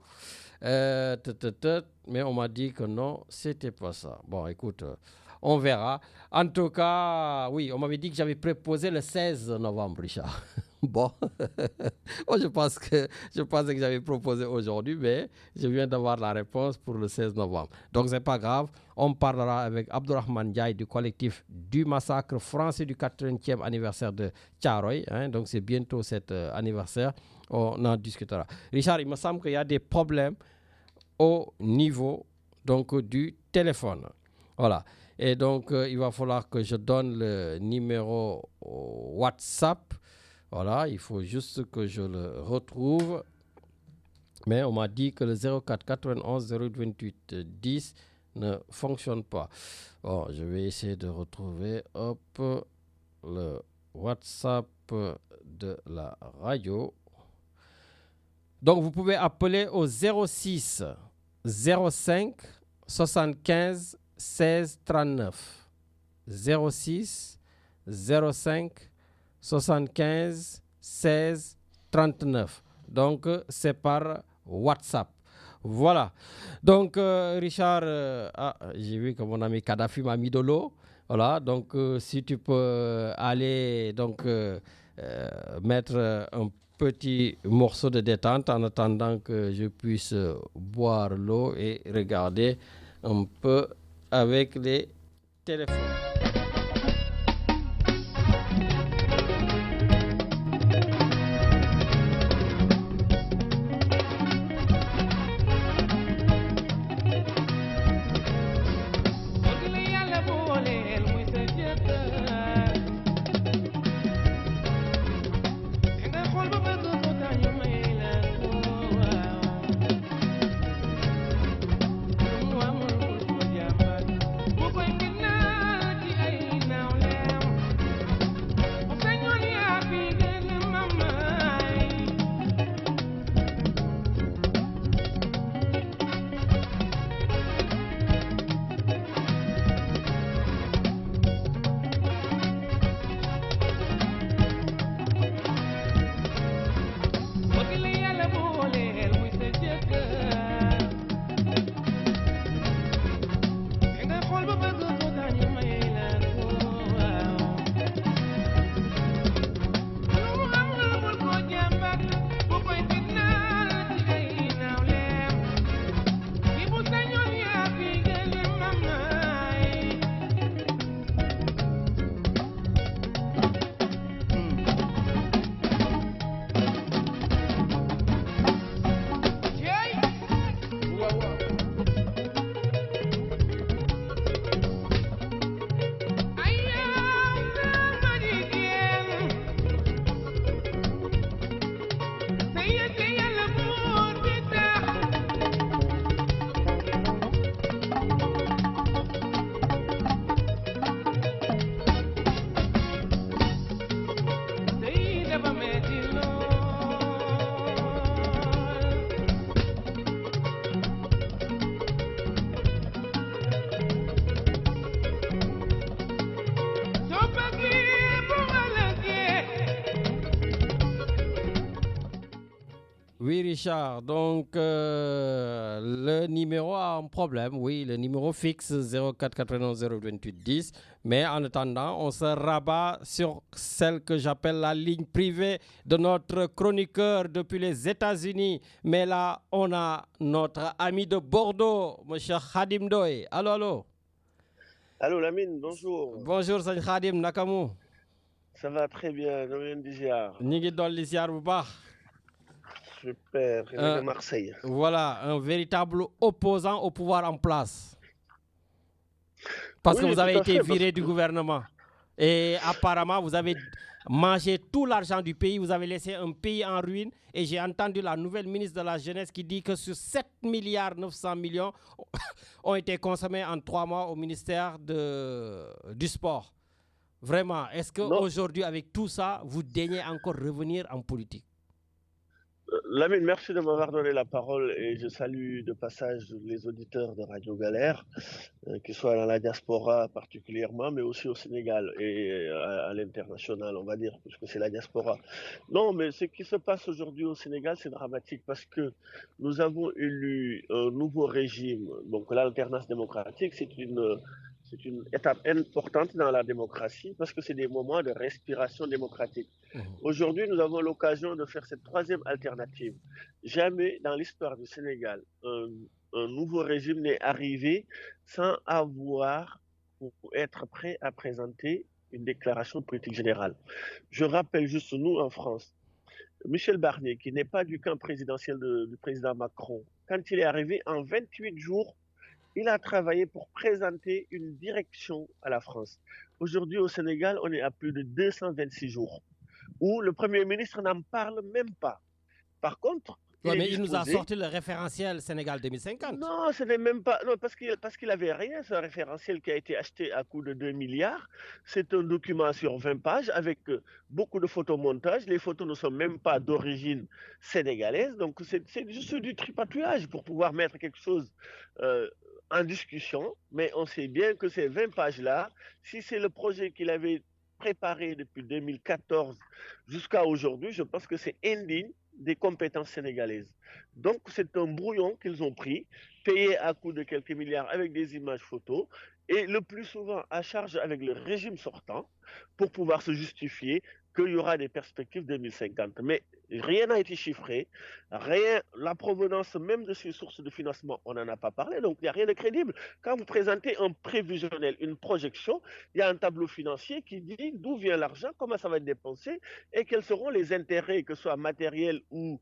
Mais on m'a dit que non, c'était pas ça. Bon, écoute, on verra. En tout cas, oui, on m'avait dit que j'avais préposé le 16 novembre, Richard. Bon, je pensais que j'avais proposé aujourd'hui, mais je viens d'avoir la réponse pour le 16 novembre. Donc, c'est pas grave. On parlera avec Abdourahmane Ndiaye du collectif du massacre français du 80e anniversaire de Thiaroye. Hein, donc, c'est bientôt cet anniversaire. On en discutera. Richard, il me semble qu'il y a des problèmes au niveau donc, du téléphone. Voilà. Et donc, il va falloir que je donne le numéro WhatsApp. Voilà, il faut juste que je le retrouve. Mais on m'a dit que le 04 91 028 10 ne fonctionne pas. Bon, je vais essayer de retrouver le WhatsApp de la radio. Donc, vous pouvez appeler au 06 05 75 16 39. 06 05 75 16 39. Donc, c'est par WhatsApp. Voilà. Donc, Richard, j'ai vu que mon ami Kadhafi m'a mis de l'eau. Voilà. Donc, si tu peux aller donc, mettre un petit morceau de détente en attendant que je puisse boire l'eau et regarder un peu avec les téléphones. Nah Richard. Donc, le numéro a un problème. Oui, le numéro fixe 04 91 028 10. Mais en attendant, on se rabat sur celle que j'appelle la ligne privée de notre chroniqueur depuis les États-Unis. Mais là, on a notre ami de Bordeaux, M. Khadim Doye. Allô, allô. Allô Lamine, bonjour. Bonjour, Seigneur Khadim, Nakamou. Ça va très bien, nous venons d'Isiar. Nigi Dolli Ziar bu baax. Super, je viens de Marseille. Voilà, un véritable opposant au pouvoir en place. Parce que vous avez été viré du gouvernement. Et apparemment, vous avez mangé tout l'argent du pays. Vous avez laissé un pays en ruine. Et j'ai entendu la nouvelle ministre de la Jeunesse qui dit que sur 7 milliards 900 millions ont été consommés en 3 mois au ministère du Sport. Vraiment, est-ce qu'aujourd'hui, avec tout ça, vous daignez encore revenir en politique? Lamine, merci de m'avoir donné la parole et je salue de passage les auditeurs de Radio Galère, qu'ils soient dans la diaspora particulièrement, mais aussi au Sénégal et à l'international, on va dire, puisque c'est la diaspora. Non, mais ce qui se passe aujourd'hui au Sénégal, c'est dramatique parce que nous avons élu un nouveau régime. Donc l'alternance démocratique, c'est une étape importante dans la démocratie parce que c'est des moments de respiration démocratique. Aujourd'hui, nous avons l'occasion de faire cette troisième alternative. Jamais dans l'histoire du Sénégal, un nouveau régime n'est arrivé sans avoir ou être prêt à présenter une déclaration de politique générale. Je rappelle juste nous en France, Michel Barnier, qui n'est pas du camp présidentiel du président Macron, quand il est arrivé en 28 jours, il a travaillé pour présenter une direction à la France. Aujourd'hui, au Sénégal, on est à plus de 226 jours, où le Premier ministre n'en parle même pas. Par contre, il nous a sorti le référentiel Sénégal 2050. Non, ce n'est même pas. Non, parce qu'il n'avait rien, ce référentiel qui a été acheté à coût de 2 milliards. C'est un document sur 20 pages avec beaucoup de photomontages. Les photos ne sont même pas d'origine sénégalaise. Donc, c'est juste du tripatouillage pour pouvoir mettre quelque chose en discussion. Mais on sait bien que ces 20 pages-là, si c'est le projet qu'il avait préparé depuis 2014 jusqu'à aujourd'hui, je pense que c'est indigne des compétences sénégalaises. Donc, c'est un brouillon qu'ils ont pris, payé à coût de quelques milliards avec des images photos, et le plus souvent à charge avec le régime sortant pour pouvoir se justifier qu'il y aura des perspectives 2050. Mais rien n'a été chiffré, rien, la provenance même de ces sources de financement, on n'en a pas parlé, donc il n'y a rien de crédible. Quand vous présentez un prévisionnel, une projection, il y a un tableau financier qui dit d'où vient l'argent, comment ça va être dépensé et quels seront les intérêts, que ce soit matériels ou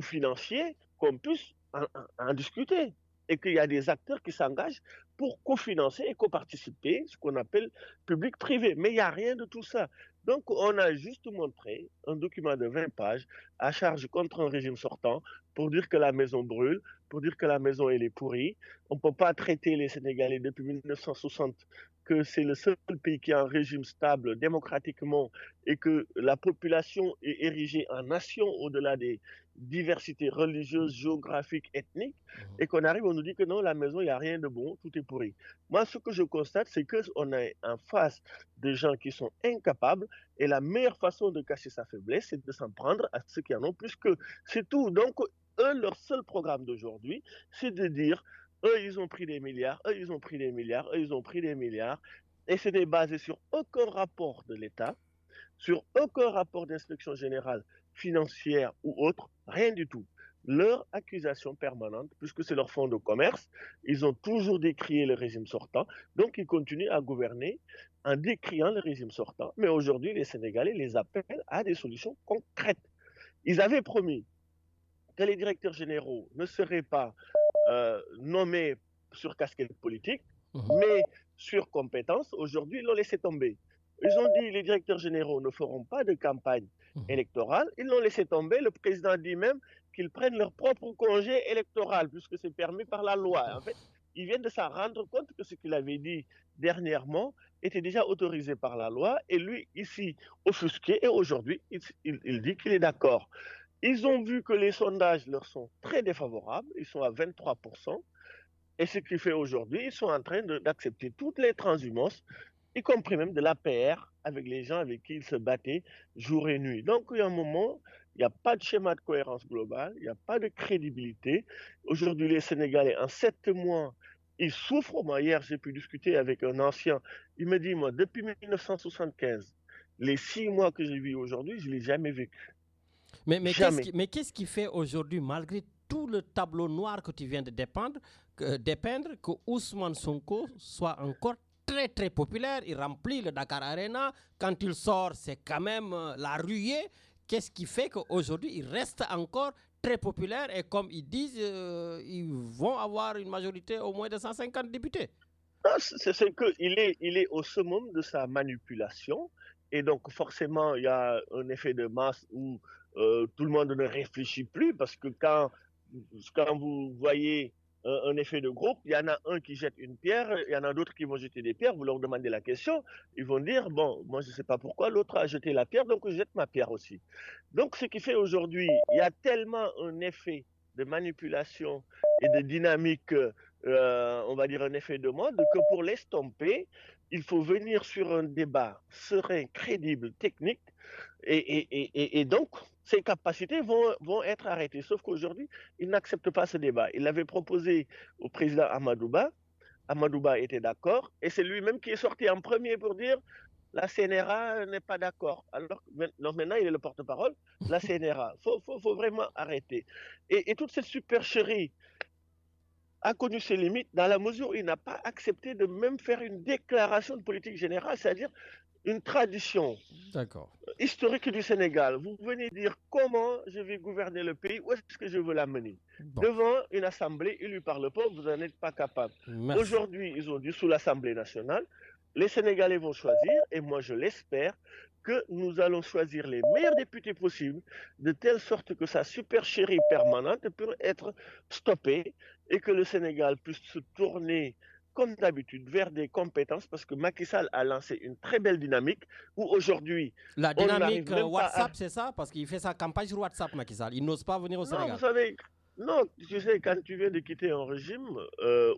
financiers, qu'on puisse en discuter. Et qu'il y a des acteurs qui s'engagent pour cofinancer et coparticiper, ce qu'on appelle public-privé. Mais il n'y a rien de tout ça. Donc, on a juste montré un document de 20 pages à charge contre un régime sortant pour dire que la maison brûle, pour dire que la maison elle est pourrie. On ne peut pas traiter les Sénégalais depuis 1960 que c'est le seul pays qui a un régime stable démocratiquement et que la population est érigée en nation au-delà des diversités religieuses, géographiques, ethniques, et qu'on arrive, on nous dit que non, la maison, il n'y a rien de bon, tout est pourri. Moi, ce que je constate, c'est qu'on est en face de gens qui sont incapables, et la meilleure façon de cacher sa faiblesse, c'est de s'en prendre à ceux qui en ont plus qu'eux. C'est tout. Donc, eux, leur seul programme d'aujourd'hui, c'est de dire eux, ils ont pris des milliards, eux, ils ont pris des milliards, eux, ils ont pris des milliards. Et c'était basé sur aucun rapport de l'État, sur aucun rapport d'inspection générale financière ou autre, rien du tout. Leur accusation permanente, puisque c'est leur fonds de commerce, ils ont toujours décrié le régime sortant, donc ils continuent à gouverner en décriant le régime sortant. Mais aujourd'hui, les Sénégalais les appellent à des solutions concrètes. Ils avaient promis que les directeurs généraux ne seraient pas nommés sur casquette politique, mais sur compétences. Aujourd'hui, ils l'ont laissé tomber. Ils ont dit que les directeurs généraux ne feront pas de campagne électorale. Ils l'ont laissé tomber. Le président dit même qu'ils prennent leur propre congé électoral, puisque c'est permis par la loi. En fait, ils viennent de s'en rendre compte que ce qu'il avait dit dernièrement était déjà autorisé par la loi. Et lui, ici, offusqué, et aujourd'hui, il dit qu'il est d'accord. Ils ont vu que les sondages leur sont très défavorables, ils sont à 23%, et ce qui fait aujourd'hui, ils sont en train d'accepter toutes les transhumances, y compris même de l'APR, avec les gens avec qui ils se battaient jour et nuit. Donc, il y a un moment, Il n'y a pas de schéma de cohérence globale, il n'y a pas de crédibilité. Aujourd'hui, les Sénégalais, en 7 mois, ils souffrent. Moi, hier, j'ai pu discuter avec un ancien. Il me dit, moi, depuis 1975, les 6 mois que j'ai vus aujourd'hui, je ne l'ai jamais vécu. Jamais. Mais qu'est-ce qui fait aujourd'hui, malgré tout le tableau noir que tu viens de dépeindre, que Ousmane Sonko soit encore très très populaire? Il remplit le Dakar Arena. Quand il sort, c'est quand même la ruée. Qu'est-ce qui fait qu'aujourd'hui, il reste encore très populaire et comme ils disent, ils vont avoir une majorité au moins de 150 députés? C'est qu'il est au summum de sa manipulation. Et donc, forcément, il y a un effet de masse où tout le monde ne réfléchit plus parce que quand vous voyez un effet de groupe, il y en a un qui jette une pierre, il y en a d'autres qui vont jeter des pierres, vous leur demandez la question, ils vont dire, bon, moi je ne sais pas pourquoi, l'autre a jeté la pierre, donc je jette ma pierre aussi. Donc, ce qui fait aujourd'hui, il y a tellement un effet de manipulation et de dynamique, on va dire un effet de mode, que pour l'estomper, il faut venir sur un débat serein, crédible, technique, et donc ses capacités vont être arrêtées. Sauf qu'aujourd'hui, il n'accepte pas ce débat. Il l'avait proposé au président Amadouba. Amadouba était d'accord, et c'est lui-même qui est sorti en premier pour dire la CNRA n'est pas d'accord. Alors maintenant, il est le porte-parole. La CNRA, faut vraiment arrêter. Et toute cette supercherie a connu ses limites dans la mesure où il n'a pas accepté de même faire une déclaration de politique générale, c'est-à-dire une tradition historique du Sénégal. Vous venez dire comment je vais gouverner le pays, où est-ce que je veux l'amener. Devant une assemblée élue par le peuple, vous n'en êtes pas capable. Aujourd'hui, ils ont dit sous l'Assemblée nationale, les Sénégalais vont choisir, et moi je l'espère, que nous allons choisir les meilleurs députés possibles, de telle sorte que sa supercherie permanente peut être stoppée et que le Sénégal puisse se tourner comme d'habitude, vers des compétences, parce que Macky Sall a lancé une très belle dynamique où aujourd'hui... La dynamique WhatsApp, c'est ça? Parce qu'il fait sa campagne sur WhatsApp, Macky Sall. Il n'ose pas venir au Sénégal. Vous savez... Non, tu sais, quand tu viens de quitter un régime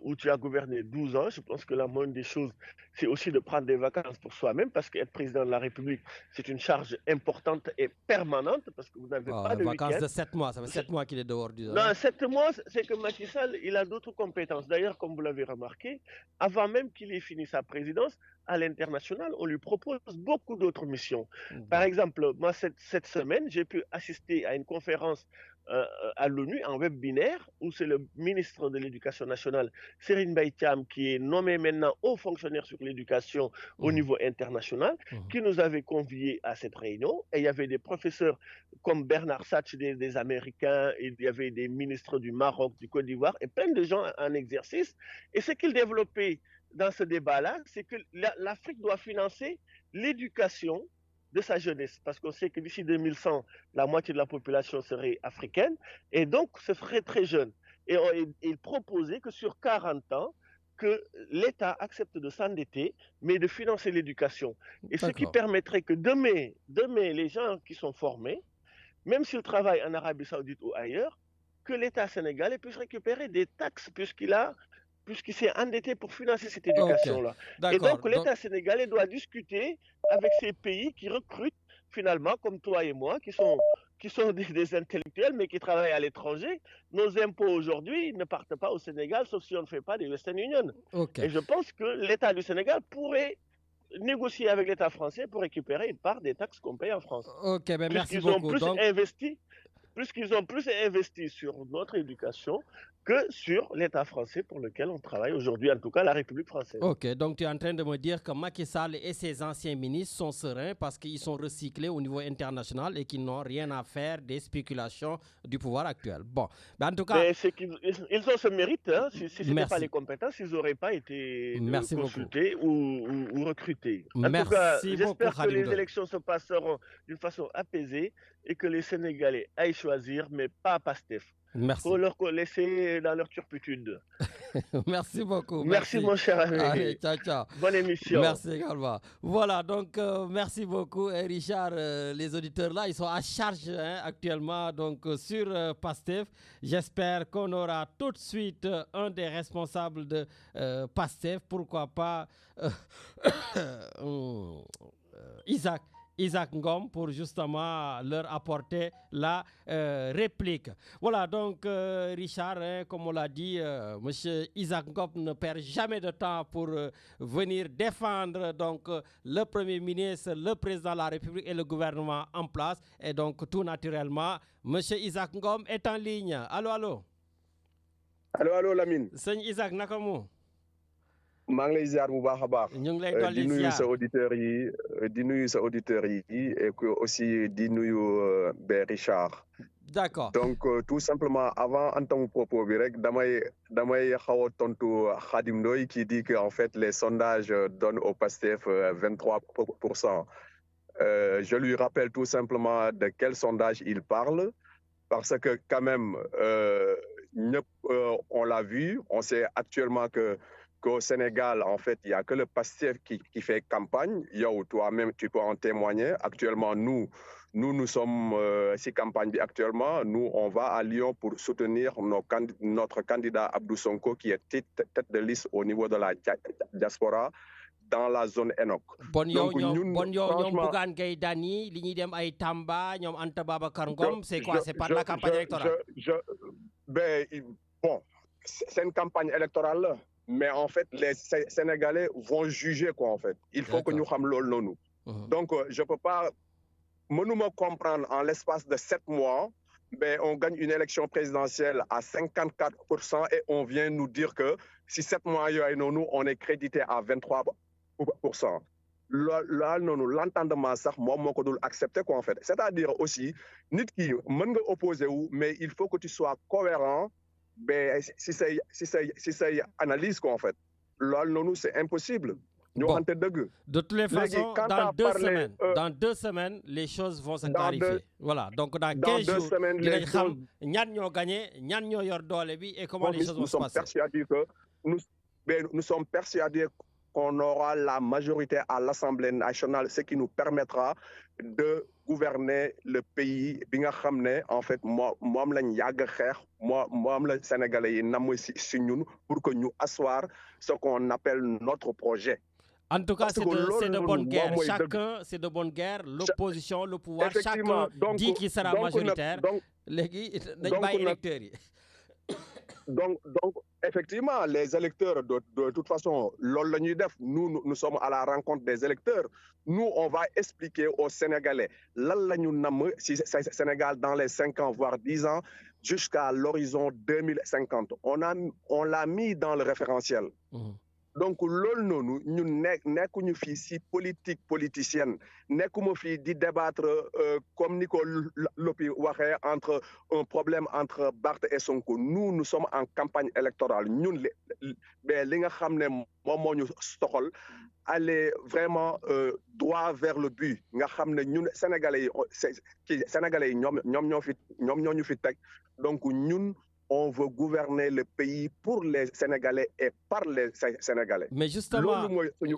où tu as gouverné 12 ans, je pense que la moindre des choses, c'est aussi de prendre des vacances pour soi-même, parce qu'être président de la République, c'est une charge importante et permanente, parce que vous n'avez pas de vacances week-end. De 7 mois, ça fait 7 mois qu'il est dehors. Non, 7 mois, c'est que Macky Sall, il a d'autres compétences. D'ailleurs, comme vous l'avez remarqué, avant même qu'il ait fini sa présidence, à l'international, on lui propose beaucoup d'autres missions. Par exemple, moi, cette semaine, j'ai pu assister à une conférence à l'ONU en web binaire, où c'est le ministre de l'Éducation nationale, Serine Baïtiam, qui est nommé maintenant haut fonctionnaire sur l'éducation au niveau international, qui nous avait conviés à cette réunion. Et il y avait des professeurs comme Bernard Satch des Américains, et il y avait des ministres du Maroc, du Côte d'Ivoire, et plein de gens en exercice. Et ce qu'ils développaient dans ce débat-là, c'est que l'Afrique doit financer l'éducation de sa jeunesse, parce qu'on sait que d'ici 2100, la moitié de la population serait africaine, et donc ce serait très jeune. Et il proposait que sur 40 ans, que l'État accepte de s'endetter, mais de financer l'éducation. Et ce qui permettrait que demain, les gens qui sont formés, même s'ils travaillent en Arabie Saoudite ou ailleurs, que l'État sénégalais puisse récupérer des taxes puisqu'il s'est endetté pour financer cette éducation-là. Et donc, l'État sénégalais doit discuter avec ces pays qui recrutent, finalement, comme toi et moi, qui sont des intellectuels, mais qui travaillent à l'étranger. Nos impôts, aujourd'hui, ne partent pas au Sénégal, sauf si on ne fait pas des Western Union. Et je pense que l'État du Sénégal pourrait négocier avec l'État français pour récupérer une part des taxes qu'on paye en France. Merci beaucoup. Puisqu'ils ont plus investi sur notre éducation que sur l'État français pour lequel on travaille aujourd'hui, en tout cas la République française. Donc tu es en train de me dire que Macky Sall et ses anciens ministres sont sereins parce qu'ils sont recyclés au niveau international et qu'ils n'ont rien à faire des spéculations du pouvoir actuel. Bon, en tout cas... Ils ont ce mérite, hein. Si ce n'était pas les compétences, ils n'auraient pas été consultés ou recrutés. En tout cas, j'espère que les élections se passeront d'une façon apaisée et que les Sénégalais aillent choisir, mais pas Pastef. Merci. Pour leur laisser dans leur turpitude. Merci beaucoup. Merci mon cher ami. Allez, ciao, ciao. Bonne émission. Merci également. Voilà, donc merci beaucoup. Et Richard, les auditeurs là, ils sont à charge actuellement donc, sur Pastef. J'espère qu'on aura tout de suite un des responsables de Pastef. Pourquoi pas Isaac Isaac Ngom pour justement leur apporter la réplique. Voilà, donc Richard, hein, comme on l'a dit, monsieur Isaac Ngom ne perd jamais de temps pour venir défendre donc le Premier ministre, le Président de la République et le gouvernement en place. Et donc tout naturellement, monsieur Isaac Ngom est en ligne. Allô, allô. Allo Lamine. Sëñ Isaac naka mu. maa ngi lay ziar bu baax a baax. ñu ngi lay dolli di nuyu ziar sa auditeurs yi et que aussi di nuyu Richard. D'accord. Donc tout simplement avant entamu propos bi rek damay xaw a tontu Khadim Ndoye qui dit que en fait les sondages donnent au PASTEF 23%. Je lui rappelle tout simplement de quel sondage il parle parce que quand même on l'a vu, on sait actuellement qu'au Sénégal, en fait, il n'y a que le PASTEF qui fait campagne. Yo, toi-même, tu peux en témoigner. Actuellement, nous sommes si campagne actuellement. Nous, on va à Lyon pour soutenir notre candidat Abdou Sonko qui est tête de liste au niveau de la diaspora dans la zone ENOC. Bon yow ñoom Bougane Gueye Dany li ñuy dem ay Tamba ñoom Anta Babacar Ngom c'est quoi? C'est pas de la campagne électorale? Bon, c'est une campagne électorale là, mais en fait les Sénégalais vont juger quoi en fait. Il faut que nous xam loolu noonu. Donc je peux pas mënuma comprendre en l'espace de 7 mois on gagne une élection présidentielle à 54% et on vient nous dire que si 7 mois yooyu noonu on est crédité à 23%. Là, l'entendement sax moom moo ko dul accepter quoi en fait. C'est-à-dire aussi nit ki mën nga opposé wu mais il faut que tu sois cohérent si say analyse quoi en fait. Loolu noonu c'est impossible. Ñu waxante dëgg. De toutes les façons, dans 2 semaines, les choses vont se clarifier. Voilà, donc dans 15 jours, dinañ xam ñan ñoo gagné, ñan ñoo yor doole bi et comment les choses vont se passer. Nous sommes persuadés qu'on aura la majorité à l'Assemblée nationale, ce qui nous permettra de gouverner le pays bi nga xam ne en fait moom lañ yàgg xeex moom la Sénégalais yi namm si ñun pour que ñu asseoir ce qu'on appelle notre projet. En tout cas, c'est de bonne guerre. Chacun, c'est de bonne guerre. L'opposition, le pouvoir, chacun dit qu'il sera majoritaire. Donc, effectivement, les électeurs, de toute façon, nous sommes à la rencontre des électeurs. Nous, on va expliquer aux Sénégalais, Sénégal dans les 5 ans, voire 10 ans, jusqu'à l'horizon 2050. On l'a mis dans le référentiel. Donc loolu noonu ñun nekkuñu fii si politique politicienne nekkuma fii di débattre comme ni ko Lopi waxee entre un problème entre Barth et Sonko. Nous sommes en campagne électorale. Ñun li nga xam ne moom moo ñu soxal aller vraiment droit vers le but nga xam ne ñun Sénégalais yi ñoom ñoo ñu fi teg. Donc ñun on veut gouverner le pays pour les Sénégalais et par les Sénégalais. Mais justement,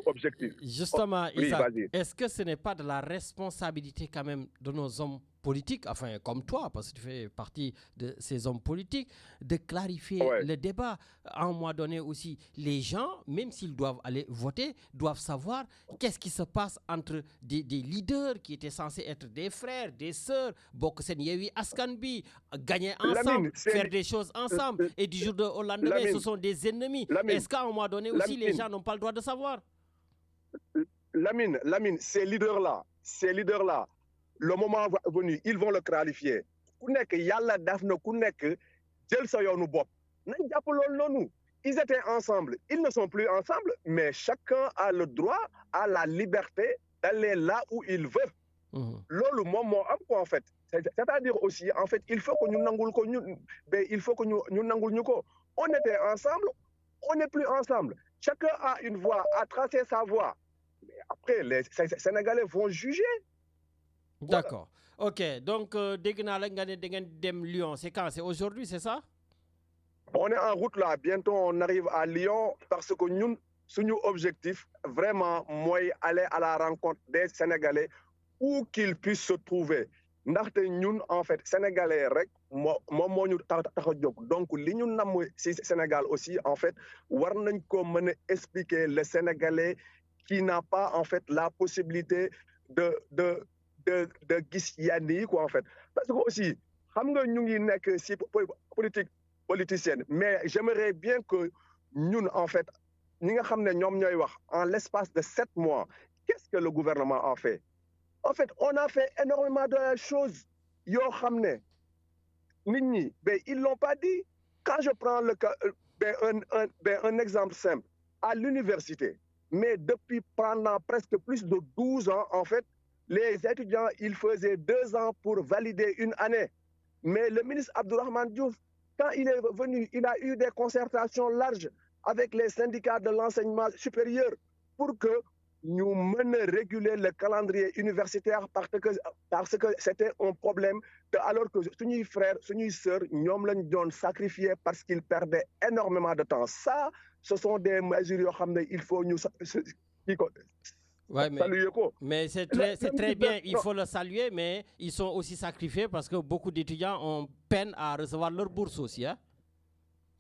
objectif. Justement, Isaac, est-ce que ce n'est pas de la responsabilité quand même de nos hommes politiques, enfin comme toi, parce que tu fais partie de ces hommes politiques, de clarifier le débat? À un moment donné aussi, les gens, même s'ils doivent aller voter, doivent savoir qu'est-ce qui se passe entre des leaders qui étaient censés être des frères, des sœurs, Bokk Sen Yewwi Askan Wi, gagner ensemble, faire des choses ensemble, et du jour au lendemain, ce sont des ennemis. Est-ce qu'à un moment donné aussi, les gens n'ont pas le droit de savoir? Lamine, ces leaders-là, le moment venu, ils vont le clarifier. Ils étaient ensemble, ils ne sont plus ensemble, mais chacun a le droit, à la liberté d'aller là où il veut. Le moment en fait. C'est-à-dire aussi, en fait, il faut que nous nangul ko, on était ensemble, on n'est plus ensemble. Chacun a une voie, a tracé sa voie. Mais après, les Sénégalais vont juger. D'accord. Ok. Donc, Lyon, c'est quand? C'est aujourd'hui, c'est ça? On est en route là. Bientôt, on arrive à Lyon parce que nous, notre objectif, vraiment, moi, aller à la rencontre des Sénégalais où qu'ils puissent se trouver. Ndaxte ñun en fait sénégalais rek moom moo ñu tax a jóg donc li ñu namm ci Sénégal aussi en fait war nañ ko mën a expliquer le Sénégalais qui n'a pas en fait la possibilité de gis yenn yi quoi en fait parce que aussi xam nga ñu ngi nekk si politique politicienne mais j'aimerais bien que ñun en fait ñi nga xam ne ñoom ñooy wax en l'espace de 7 mois qu'est-ce que le gouvernement a fait en fait on a fait énormément de choses yoo xam ne nit ñi ben ils l'ont pas dit quand je prends le cas un exemple simple à l'université mais depuis pendant presque plus de 12 ans en fait les étudiants ils faisaient 2 ans pour valider une année mais le ministre Abdourahmane Diouf quand il est venu il a eu des concertations larges avec les syndicats de l'enseignement supérieur pour que ñu mën a réguler le calendrier universitaire parce que c'était un problème alors que suñuy frères suñuy sœurs ñoom lañ doon sacrifier parce qu'ils perdaient énormément de temps ça ce sont des mesures yoo xam ne il faut ñu Ouais, saluer ko. Mais c'est très bien, il faut le saluer, mais ils sont aussi sacrifiés parce que beaucoup d'étudiants ont peine à recevoir leur bourse aussi. Hein?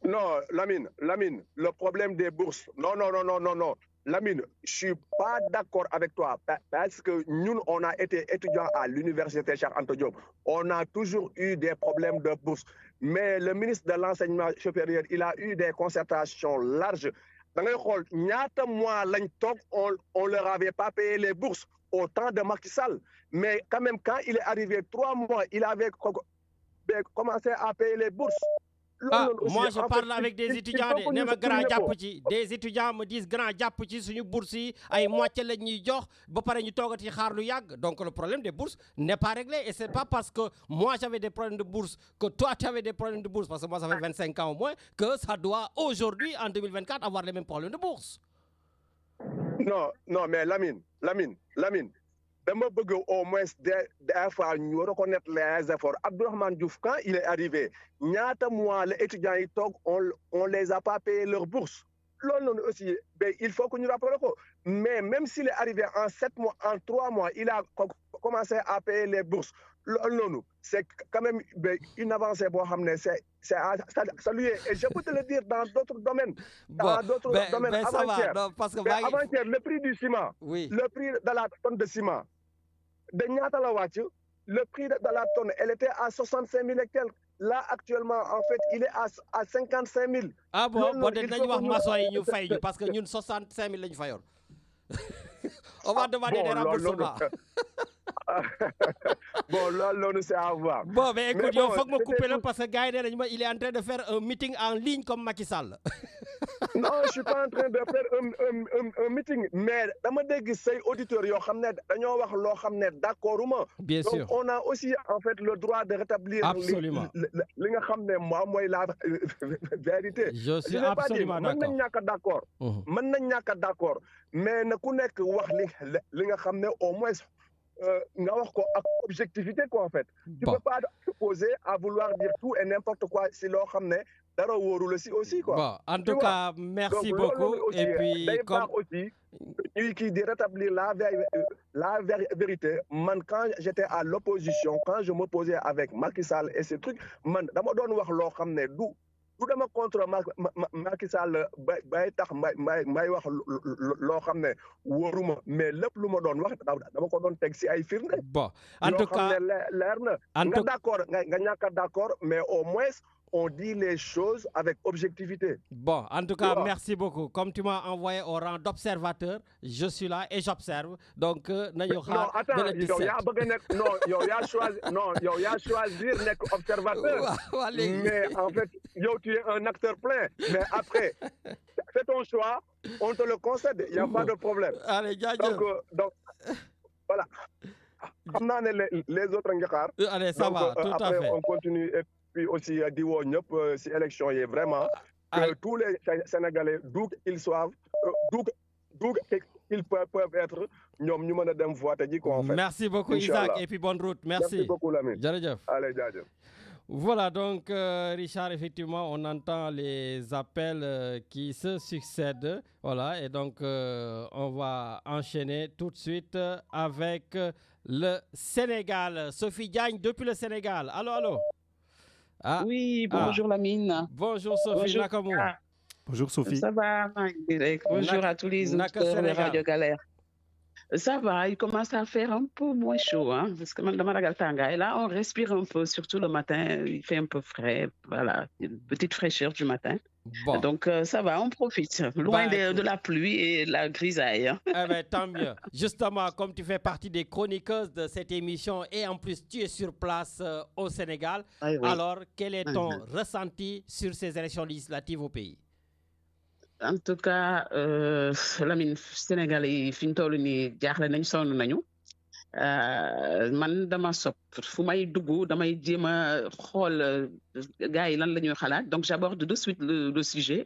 Non, Lamine, le problème des bourses, non. Lamine, je suis pas d'accord avec toi parce que nous, on a été étudiants à l'université Cheikh Anta Diop. On a toujours eu des problèmes de bourse. Mais le ministre de l'enseignement supérieur, il a eu des concertations larges. Da ngay xool ñaata mois lañ toog on leur avait pas payé les bourses au temps de Macky Sall. Mais quand même, quand il est arrivé 3 mois, il avait commencé à payer les bourses. Moi, je parle avec des étudiants, des étudiants me disent grand jàpp ci suñu bourse yi ay moitié la ñuy jox ba pare ñu toogati xaar lu yàgg. Donc le problème des bourses n'est pas réglé et c'est pas parce que moi j'avais des problèmes de bourse que toi tu avais des problèmes de bourse parce que moi ça fait 25 ans au moins que ça doit aujourd'hui en 2024 avoir les mêmes problèmes de bourse. Non mais Lamine dama bëgg au moins des fois ñu reconnaître les efforts. Abdourahmane Diouf quand il est arrivé ñaata mois les étudiants yi toog on les a pas payé leur bourse loolu aussi ben il faut que ñu rappelle ko mais même s'il est arrivé en 7 mois en 3 mois il a commencé à payer les bourses loolu c'est quand même une avancée boo xam ne c'est à saluer et je peux te le dire dans d'autres domaines. Dans d'autres domaines avant-hier le prix du ciment. Oui. Le prix de la tonne de ciment de ñaata la wàcc le prix de la tonne elle était à 65 000 et quelques. Là actuellement en fait il est à 55 000. Ah bon dañu wax maçon yi ñu fay ñu parce que ñun 65 000 lañu fayoon. On va demander des remboursements. Bon, là, c'est à voir. Bon, mais écoute, il faut que me couper là parce que Gaï, il est en train de faire un meeting en ligne comme Macky Sall. Non, je suis pas en train de faire un meeting, mais dama dégg say auditeurs yoo xam ne dañoo wax loo xam ne d'accord uma. Bien sûr. Donc on a aussi en fait le droit de rétablir. Absolument. li nga xam ne mooy la vérité. Je suis absolument d'accord. mën nañ ñàkk a d'accord. Mën nañ ñàkk a d'accord mais na ku nekk wax li nga xam ne au moins. nga wax ko ak objectivité quoi en fait. Tu peux pas te poser à vouloir dire tout et n'importe quoi si loo xam ne dara wóorul aussi quoi. Bon, en tout cas, merci beaucoup et puis comme aussi ñuy kii di rétablir la vérité man quand j'étais à l'opposition quand je m'opposais avec Macky Sall et ces trucs man dama doon wax loo xam ne du dama contre Macky Sall bay tax may wax loo xam ne wóoruma mais lépp lu ma doon wax dama ko doon teg si ay firnde. Bon, en tout cas leer na nga d'accord nga ñàkk a d'accord mais au moins on dit les choses avec objectivité. Bon, en tout cas, merci beaucoup. Comme tu m'as envoyé au rang d'observateur, je suis là et j'observe. Donc, non, attends, yow yaa choisir nekk observateur. Mais en fait, yow tu es un acteur plein. Mais après, fais ton choix, on te le concède, il n'y a pas de problème. Allez, donc voilà. Xam naa ne les autres nga xaar. Allez, ça va, tout à fait. Après, on continue. Puis aussi di woo ñëpp si élection yi vraiment que tous les Sénégalais d'où qu'ils soient d'où ils peuvent être ñoom ñu mën a dem voter ji quoi en fait. Merci beaucoup Isaac et puis bonne route. Merci beaucoup Lamine. Jërëjëf. Allez jaajëf. Voilà donc Richard, effectivement on entend les appels qui se succèdent, voilà, et donc on va enchaîner tout de suite avec le Sénégal. Sophie Diagne depuis le Sénégal. Allô. Ah. Oui, bonjour Lamine. Bonjour Sophie, Nakamu. Bonjour Sophie. Ça va, bonjour à tous les auditeurs de Radio Galère. Ça va, il commence à faire un peu moins chaud, hein, parce que dans Madagascar, là, on respire un peu, surtout le matin, il fait un peu frais, voilà, une petite fraîcheur du matin. Bon. Donc, ça va, on profite, loin de la pluie et de la grisaille. Hein. Eh ben, tant mieux. Justement, comme tu fais partie des chroniqueuses de cette émission et en plus, tu es sur place au Sénégal, oui. Alors, quel est ton ressenti sur ces élections législatives au pays? En tout cas, Lamine, Sénégalais yi fi ñu toll nii jaaxle nañ sonn nañu man dama sopp fu may dugg damay jéem a xool gars yi lan la ñuy xalaat donc j'aborde de suite le sujet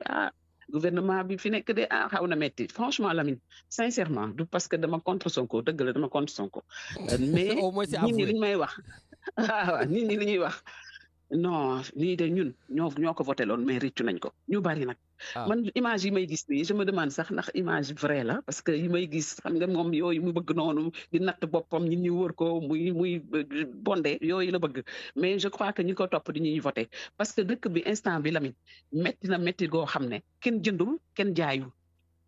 gouvernement bi fi nekk de xaw na metti franchement Lamine sincèrement du parce que dama contre Sonko dëgg la dama contre Sonko mais nit ñi li ñu may wax nit ñi li ñuy wax non lii de ñun ñoo ko voté loon mais réccu nañ ko ñu bari nag man image yi may gis nii je me demande sax ndax image vrai la parce que yi may gis xam nga moom yooyu mu bëgg noonu di natt boppam ñi wër ko muy bondé yooyu la bëgg mais je crois que ñi ko topp di ñuy voté parce que dëkk bi instant bi Lamine metti goo xam ne kenn jëndul kenn jaayul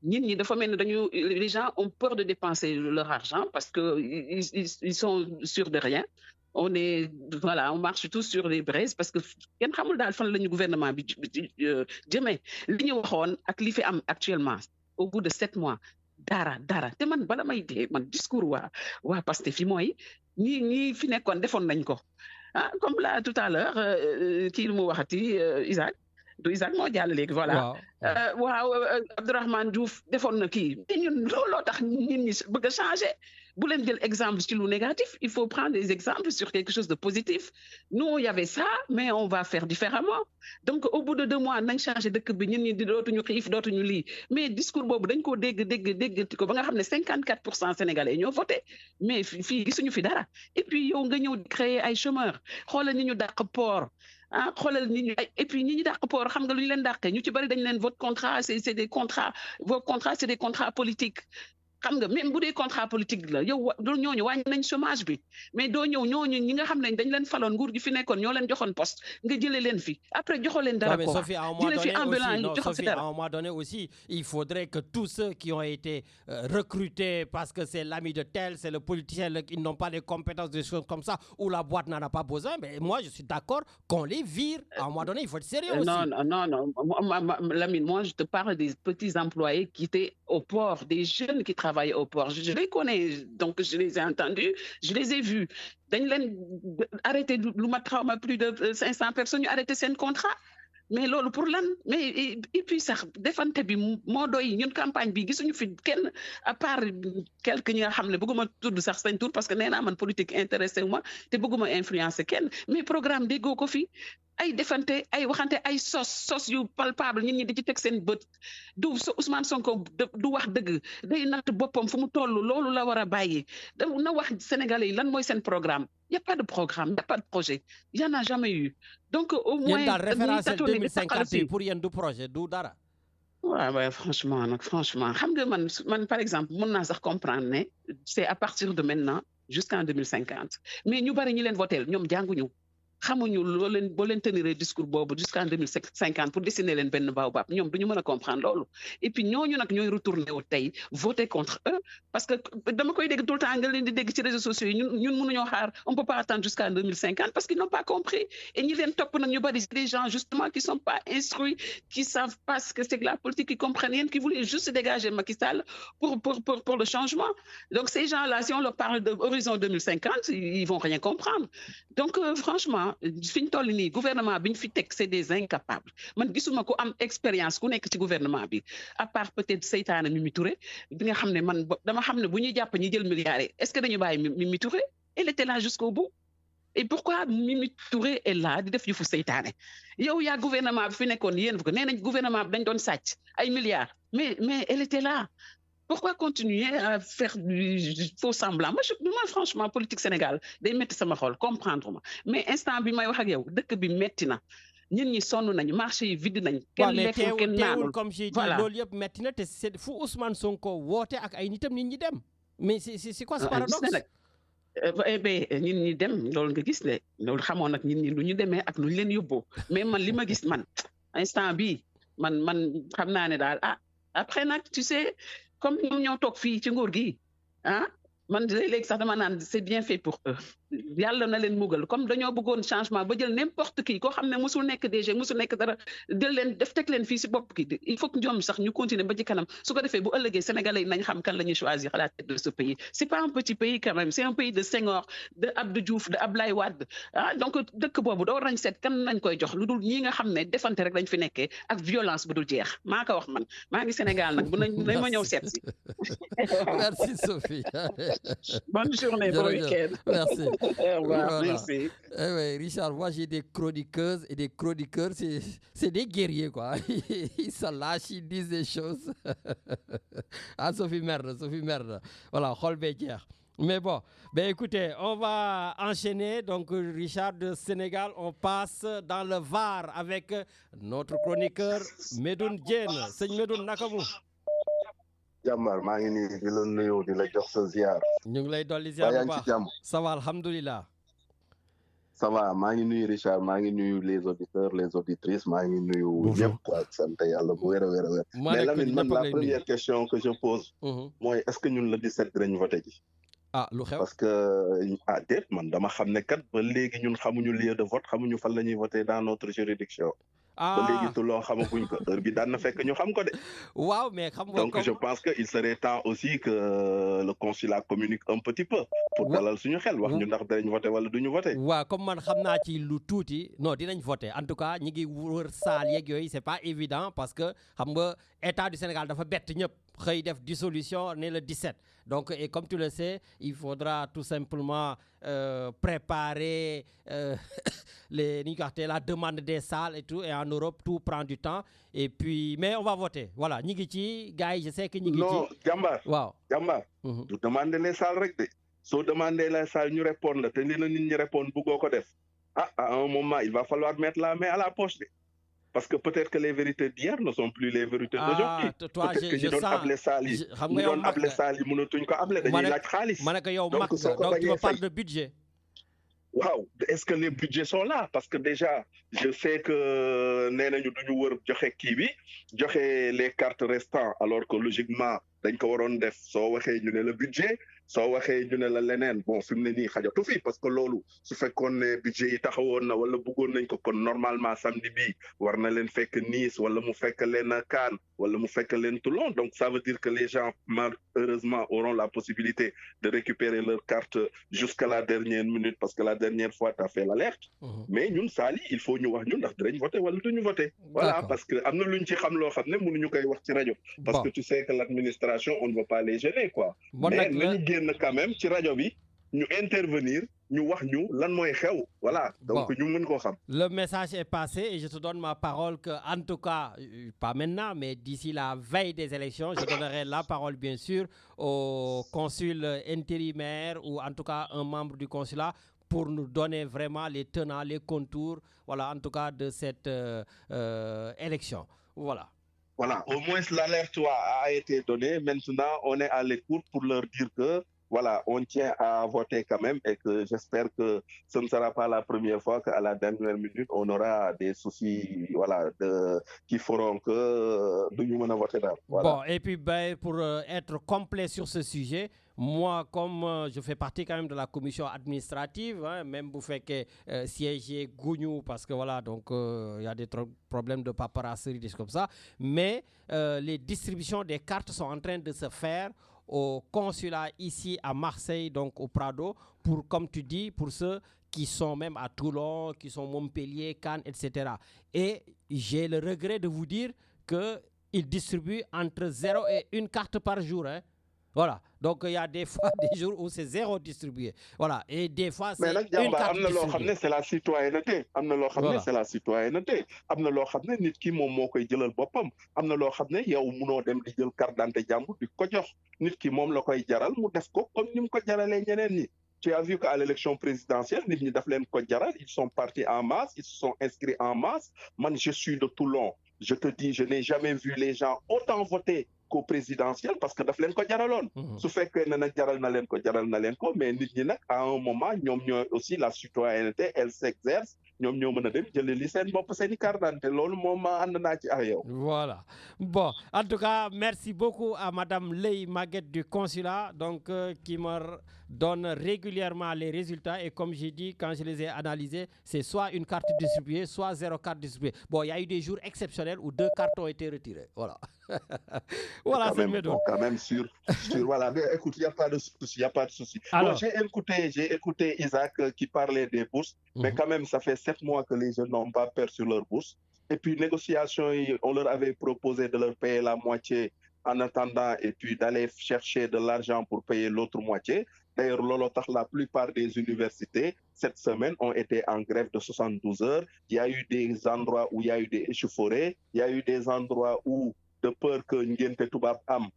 nit ñi dafa mel ni les gens ont peur de dépenser leur argent parce que ils sont sûrs de rien on marche tous sur les braises parce que kenn xamul daal fan lañu gouvernement bi jëmee li ñu waxoon ak li fi am actuellement au bout de 7 mois dara te man bala may dee man discours waa Pastef fi mooy ñi fi nekkoon defoon nañ ko comme là tout à l'heure kii lu mu waxati Isaac moo jàll léegi voilà waaw Abdourahmane Diouf defoon na kii te ñun looloo tax nit ñi bëgg a changer bu leen jël exemple ci lu négatif il faut prendre des exemples sur quelque chose de positif nous il y avait ça mais on va faire différemment donc au bout de 2 mois nañ changé dëkk bi ñun ñi di dootuñu xiif dootuñu lii mais discours boobu dañ koo dégg ko ba nga xam ne 54% sénégalais ñoo voté mais fii gisuñu fi dara et puis yow nga ñëw di créer ay chômeurs xoolal ni ñu dàq port xoolal nit ñi et puis ñi dàq port xam nga lu ñu leen dàqee ñu ci bari dañ leen votre contrat c'est des contrats vos contrats c'est des contrats politiques xam nga même bu dee contrat politique la yow ñooñu wàññi nañ chômage bi mais doo ñëw ñooñu ñi nga xam ne dañ leen faloon nguur gi fi nekkoon ñoo leen joxoon poste nga jëlee leen fi après joxoo leen dara quoi jëlee fi ambulant joxo fi dara. À un moment donné aussi il faudrait que tous ceux qui ont été recrutés parce que c'est l'ami de tel c'est le politicien ils n'ont pas les compétences des choses comme ça ou la boîte n'en a pas besoin mais moi je suis d'accord qu'on les vire à un moment donné il faut être sérieux aussi. Non Lamine moi je te parle des petits employés qui étaient au port des jeunes qui travaillent au port je les connais donc je les ai entendus je les ai vus dañ leen arrêté lu ma xaw ma plus de 500 personnes ñu arrêté seen contrat mais loolu pour lan mais et puis sax defante bi moo doy ñun campagne bi gisuñu fi kenn à part quelques ñi nga xam ne bëgguma tudd sax seen tur parce que nee naa man politique intéressé wu ma te bëgguma influencer kenn mais programme déggoo ko fi ay defante ay waxante ay sos yu palpable nit ñi di ci teg seen bët du Ousmane Sonko du wax dëgg day natt boppam fu mu toll loolu la war a bàyyi na wax Sénégalais yi lan mooy seen programme y a pas de programme y a pas de projet y en a jamais eu donc au moins yéen daal référentiel 2050 pour yéen du projet du dara. waaw franchement xam nga man par exemple mën naa sax comprendre ne c'est à partir de maintenant jusqu'en 2050 mais ñu bari ñi leen votel ñoom jànguñu xamuñu boo leen tenir discours boobu jusqu'en 2050 pour dessiner leen benn baobab ñoom duñu mën a comprendre loolu et puis ñooñu nag ñooy retourner wu tey voter contre eux parce que dama koy dégg tout le temps nga leen di dégg ci réseaux sociaux yi ñun mënuñoo xaar on peut pas attendre jusqu'en 2050 parce qu'ils n'ont pas compris et ñi leen topp nag ñu bari c'est des gens justement qui sont pas instruits qui savent pas ce que c'est que la politique qui comprennent rien qui voulaient juste dégager Macky Sall pour le changement donc ces gens-là si on leur parle de horizon 2050 ils vont rien comprendre donc franchement fi ñu toll nii gouvernement bi ñu fi teg c'est des incapables man gisuma ko am expérience ku nekk ci gouvernement bi à part peut-être seytaane Mimi Touré bi nga xam ne man dama xam ne bu ñuy jàpp ñi jël milliards yi est-ce que dañu bàyyi Mimi Touré elle était là jusqu'au bout et pourquoi Mimi Touré est là di def yëfu seytaane yow yaa gouvernement bi fi nekkoon yéen ko nee nañ gouvernement bi dañ doon sàcc ay milliards mais elle était là. Pourquoi continuer à faire du faux semblant moi franchement politique Sénégal day metti sama xol comprendre ma mais instant bi may wax ak yow dëkk bi metti na ñun ñi sonn nañu marché yi vide nañ kenn lekkul kenn naanul comme j'ai dit loolu yëpp metti na te c'est fu Ousmane Sonko woote ak ay nitam nit ñi dem mais c'est quoi ce paradoxe ñun ñi dem loolu nga gis ne loolu xamoon nag ñun ñi lu ñu demee ak lu ñu leen yóbboo mais man li ma gis man instant bi man xam naa ne daal après nag tu sais comme ñoom ñoo toog fii ci nguur gi ah man léegi sax dama naan c'est bien fait pour eux yàlla na leen mugal comme dañoo bëggoon changement ba jël n'importe qui koo xam ne musul nekk DG musul nekk dara jël leen teg leen fii si bopp ki il faut que ñoom sax ñu continuer ba ci kanam su ko defee bu ëllëgee sénégalais yi nañ xam kan la ñuy choisir à la tête de ce pays c'est pas un petit pays quand même c'est un pays de Senghor de Abdou Diouf de Ablaye Wade donc dëkk boobu doo rañ seet kan lañ koy jox lu dul ñi nga xam ne defante rek lañ fi nekkee ak violence bu dul jeex maa ko wax man maa ngi Sénégal nag bu nañ ma ñëw seet si. Merci Sophie. Bonne journée, bon week-end. Merci. Au revoir, Voilà. merci. Ouais, Richard, moi j'ai des chroniqueuses et des chroniqueurs, c'est des guerriers quoi. Ils se lâchent, ils disent des choses. Ah Sophie merde. Voilà, xool bee jeex. Mais bon, ben écoutez, on va enchaîner. Donc Richard de Sénégal, on passe dans le Var avec notre chroniqueur Medoune Diène. Sëñ Medoune naka mu? jàmbaar maa ngi nii di la nuyoo di la jox sa ziar. ñu ngi lay dolli ziar bu baax. Ça va, alhamdulilah. Ça va maa ngi nuyu Richard maa ngi nuyu les auditeurs les auditrices maa ngi nuyu ñëpp quoi sant yàlla bu wér a wér a wér. Mais Lamine man la première question que je pose. mooy est-ce que ñun le 17 dinañ voté ji. Ah lu xew parce que déet man dama xam ne kat ba léegi ñun xamuñu lieu de vote xamuñu fan la ñuy voté dans notre juridiction. ba léegi tuloo xamaguñ ko heure bi daan na fekk ñu xam ko de. waaw mais xam nga donc je pense que il serait temps aussi que le consulat communique un petit peu. pour dalal suñu xel wax ñu ndax dinañ voté wala duñu voté. waaw comme man xam naa ci lu tuuti non dinañ voté en tout cas ñi ngi wër saal yeeg yooyu c'est pas évident parce que xam nga état du Sénégal dafa bett ñëpp xëy def dissolution ne le 17 donc et comme tu le sais il faudra tout simplement préparer les ni ñu ko waxee la demande des salles et tout et en Europe tout prend du temps et puis mais on va voter voilà ñi ngi ci gars yi je sais que ñi ngi ci non jàmbaar waaw jàmbaar du demander les salles rek de soo demander les salles ñu répondre la te li la nit ñi répondre bëggoo ko def à un moment il va falloir mettre la main à la poche de parce que peut-être que les vérités d'hier ne sont plus les vérités d'aujourd'hui. Toi peut-être que ñu doon able saal yi ñu doon able saal yi mënatuñ ko able dañuy laaj xaalis. ma ne ko yow mag donc tu me parles de budget. waaw est-ce que les budgets sont là parce que déjà je sais que nee nañu duñu wër joxe kii bi joxe les cartes restantes alors que logiquement dañ ko waroon def soo waxee ñu ne le budget soo waxee ñu ne la leneen bon fi mu ne nii xajatu fi parce que loolu su fekkoon ne budget yi taxawoon na wala bëggoon nañ ko kon normalement samedi bi war na leen fekk Nice wala mu fekk leen Cannes wala mu fekk leen Toulon donc ça veut dire que les gens malheureusement auront la possibilité de récupérer leur carte jusqu'à la dernière minute parce que la dernière fois tu as fait l'alerte mais ñun saali il faut ñu wax ñun ndax dinañ voter wala duñu voter voilà parce que am na luñ ci xam loo xam ne mënuñu koy wax ci rajo parce que tu sais que l'administration on ne veut pas les gêner quoi mais nañu génn quand même ci rajo bi ñu intervenir ñu wax ñu lan mooy xew voilà donc ñu mën koo xam. Le message est passé et je te donne ma parole que en tout cas pas maintenant mais d'ici la veille des élections je donnerai la parole bien sûr au consul intérimaire ou en tout cas un membre du consulat pour nous donner vraiment les tenants les contours voilà en tout cas de cette élection voilà. Voilà, au moins l'alerte a été donnée. Maintenant, on est à l'écoute pour leur dire que voilà, on tient à voter quand même et que j'espère que ce ne sera pas la première fois qu'à la dernière minute, on aura des soucis voilà, qui feront que nous allons voter. Voilà. Bon, et puis pour être complet sur ce sujet, moi, comme je fais partie quand même de la commission administrative, hein, même vous faites que siéger Gounou, parce que voilà, donc il y a des problèmes de paperasserie, des choses comme ça, mais les distributions des cartes sont en train de se faire au consulat ici à Marseille, donc au Prado, pour, comme tu dis, pour ceux qui sont même à Toulon, qui sont Montpellier, Cannes, etc. Et j'ai le regret de vous dire qu'ils distribuent entre 0 et 1 carte par jour. Hein. Voilà. Donc il y a des fois des jours où c'est 0 distribué. Voilà. Et des fois c'est une carte distribuée. C'est la citoyenneté. Voilà. C'est la citoyenneté. Amna lo xamné nit ki mom mokoy jëlal bopam. Amna lo xamné yow mëno dem di jël carte d'identité jambour di ko jox. Nit ki mom la koy jaral mu def ko comme nim ko jaralé ñeneen ñi. Tu as vu qu'à l'élection présidentielle, nit ñi daf leen ko jaral, ils sont partis en masse, ils se sont inscrits en masse. Man je suis de Toulon. Je te dis, je n'ai jamais vu les gens autant voter qu'au présidentiel parce que daf leen ko jaraloon su fekkee ne nag jaral na leen ko mais nit ñi nag à un moment ñoom ñooy aussi la citoyenneté elle s'exerce ñoom ñoo mën a dem jëlee li seen bopp seen i carte d'identité loolu moom ma ànd naa ci ak yow. Voilà. Bon, en tout cas, merci beaucoup à Madame Lei Maguette du consulat, donc qui me donne régulièrement les résultats. Et comme j'ai dit, quand je les ai analysés, c'est soit une carte distribuée, soit 0 carte distribuée. Bon, il y a eu des jours exceptionnels où 2 cartes ont été retirées. Voilà. Voilà, c'est Médoune. Bon, quand même sur voilà. Mais écoute, il n'y a pas de souci, il n'y a pas de souci. Alors, bon, j'ai écouté Isaac qui parlait des bourses, mais quand même, ça fait 7 mois que les jeunes n'ont pas perçu leur bourse. Et puis, négociation, on leur avait proposé de leur payer la moitié en attendant et puis d'aller chercher de l'argent pour payer l'autre moitié. D'ailleurs, la plupart des universités, cette semaine, ont été en grève de 72 heures. Il y a eu des endroits où il y a eu des échauffourées. Il y a eu des endroits où, de peur que Ngente Toubab am,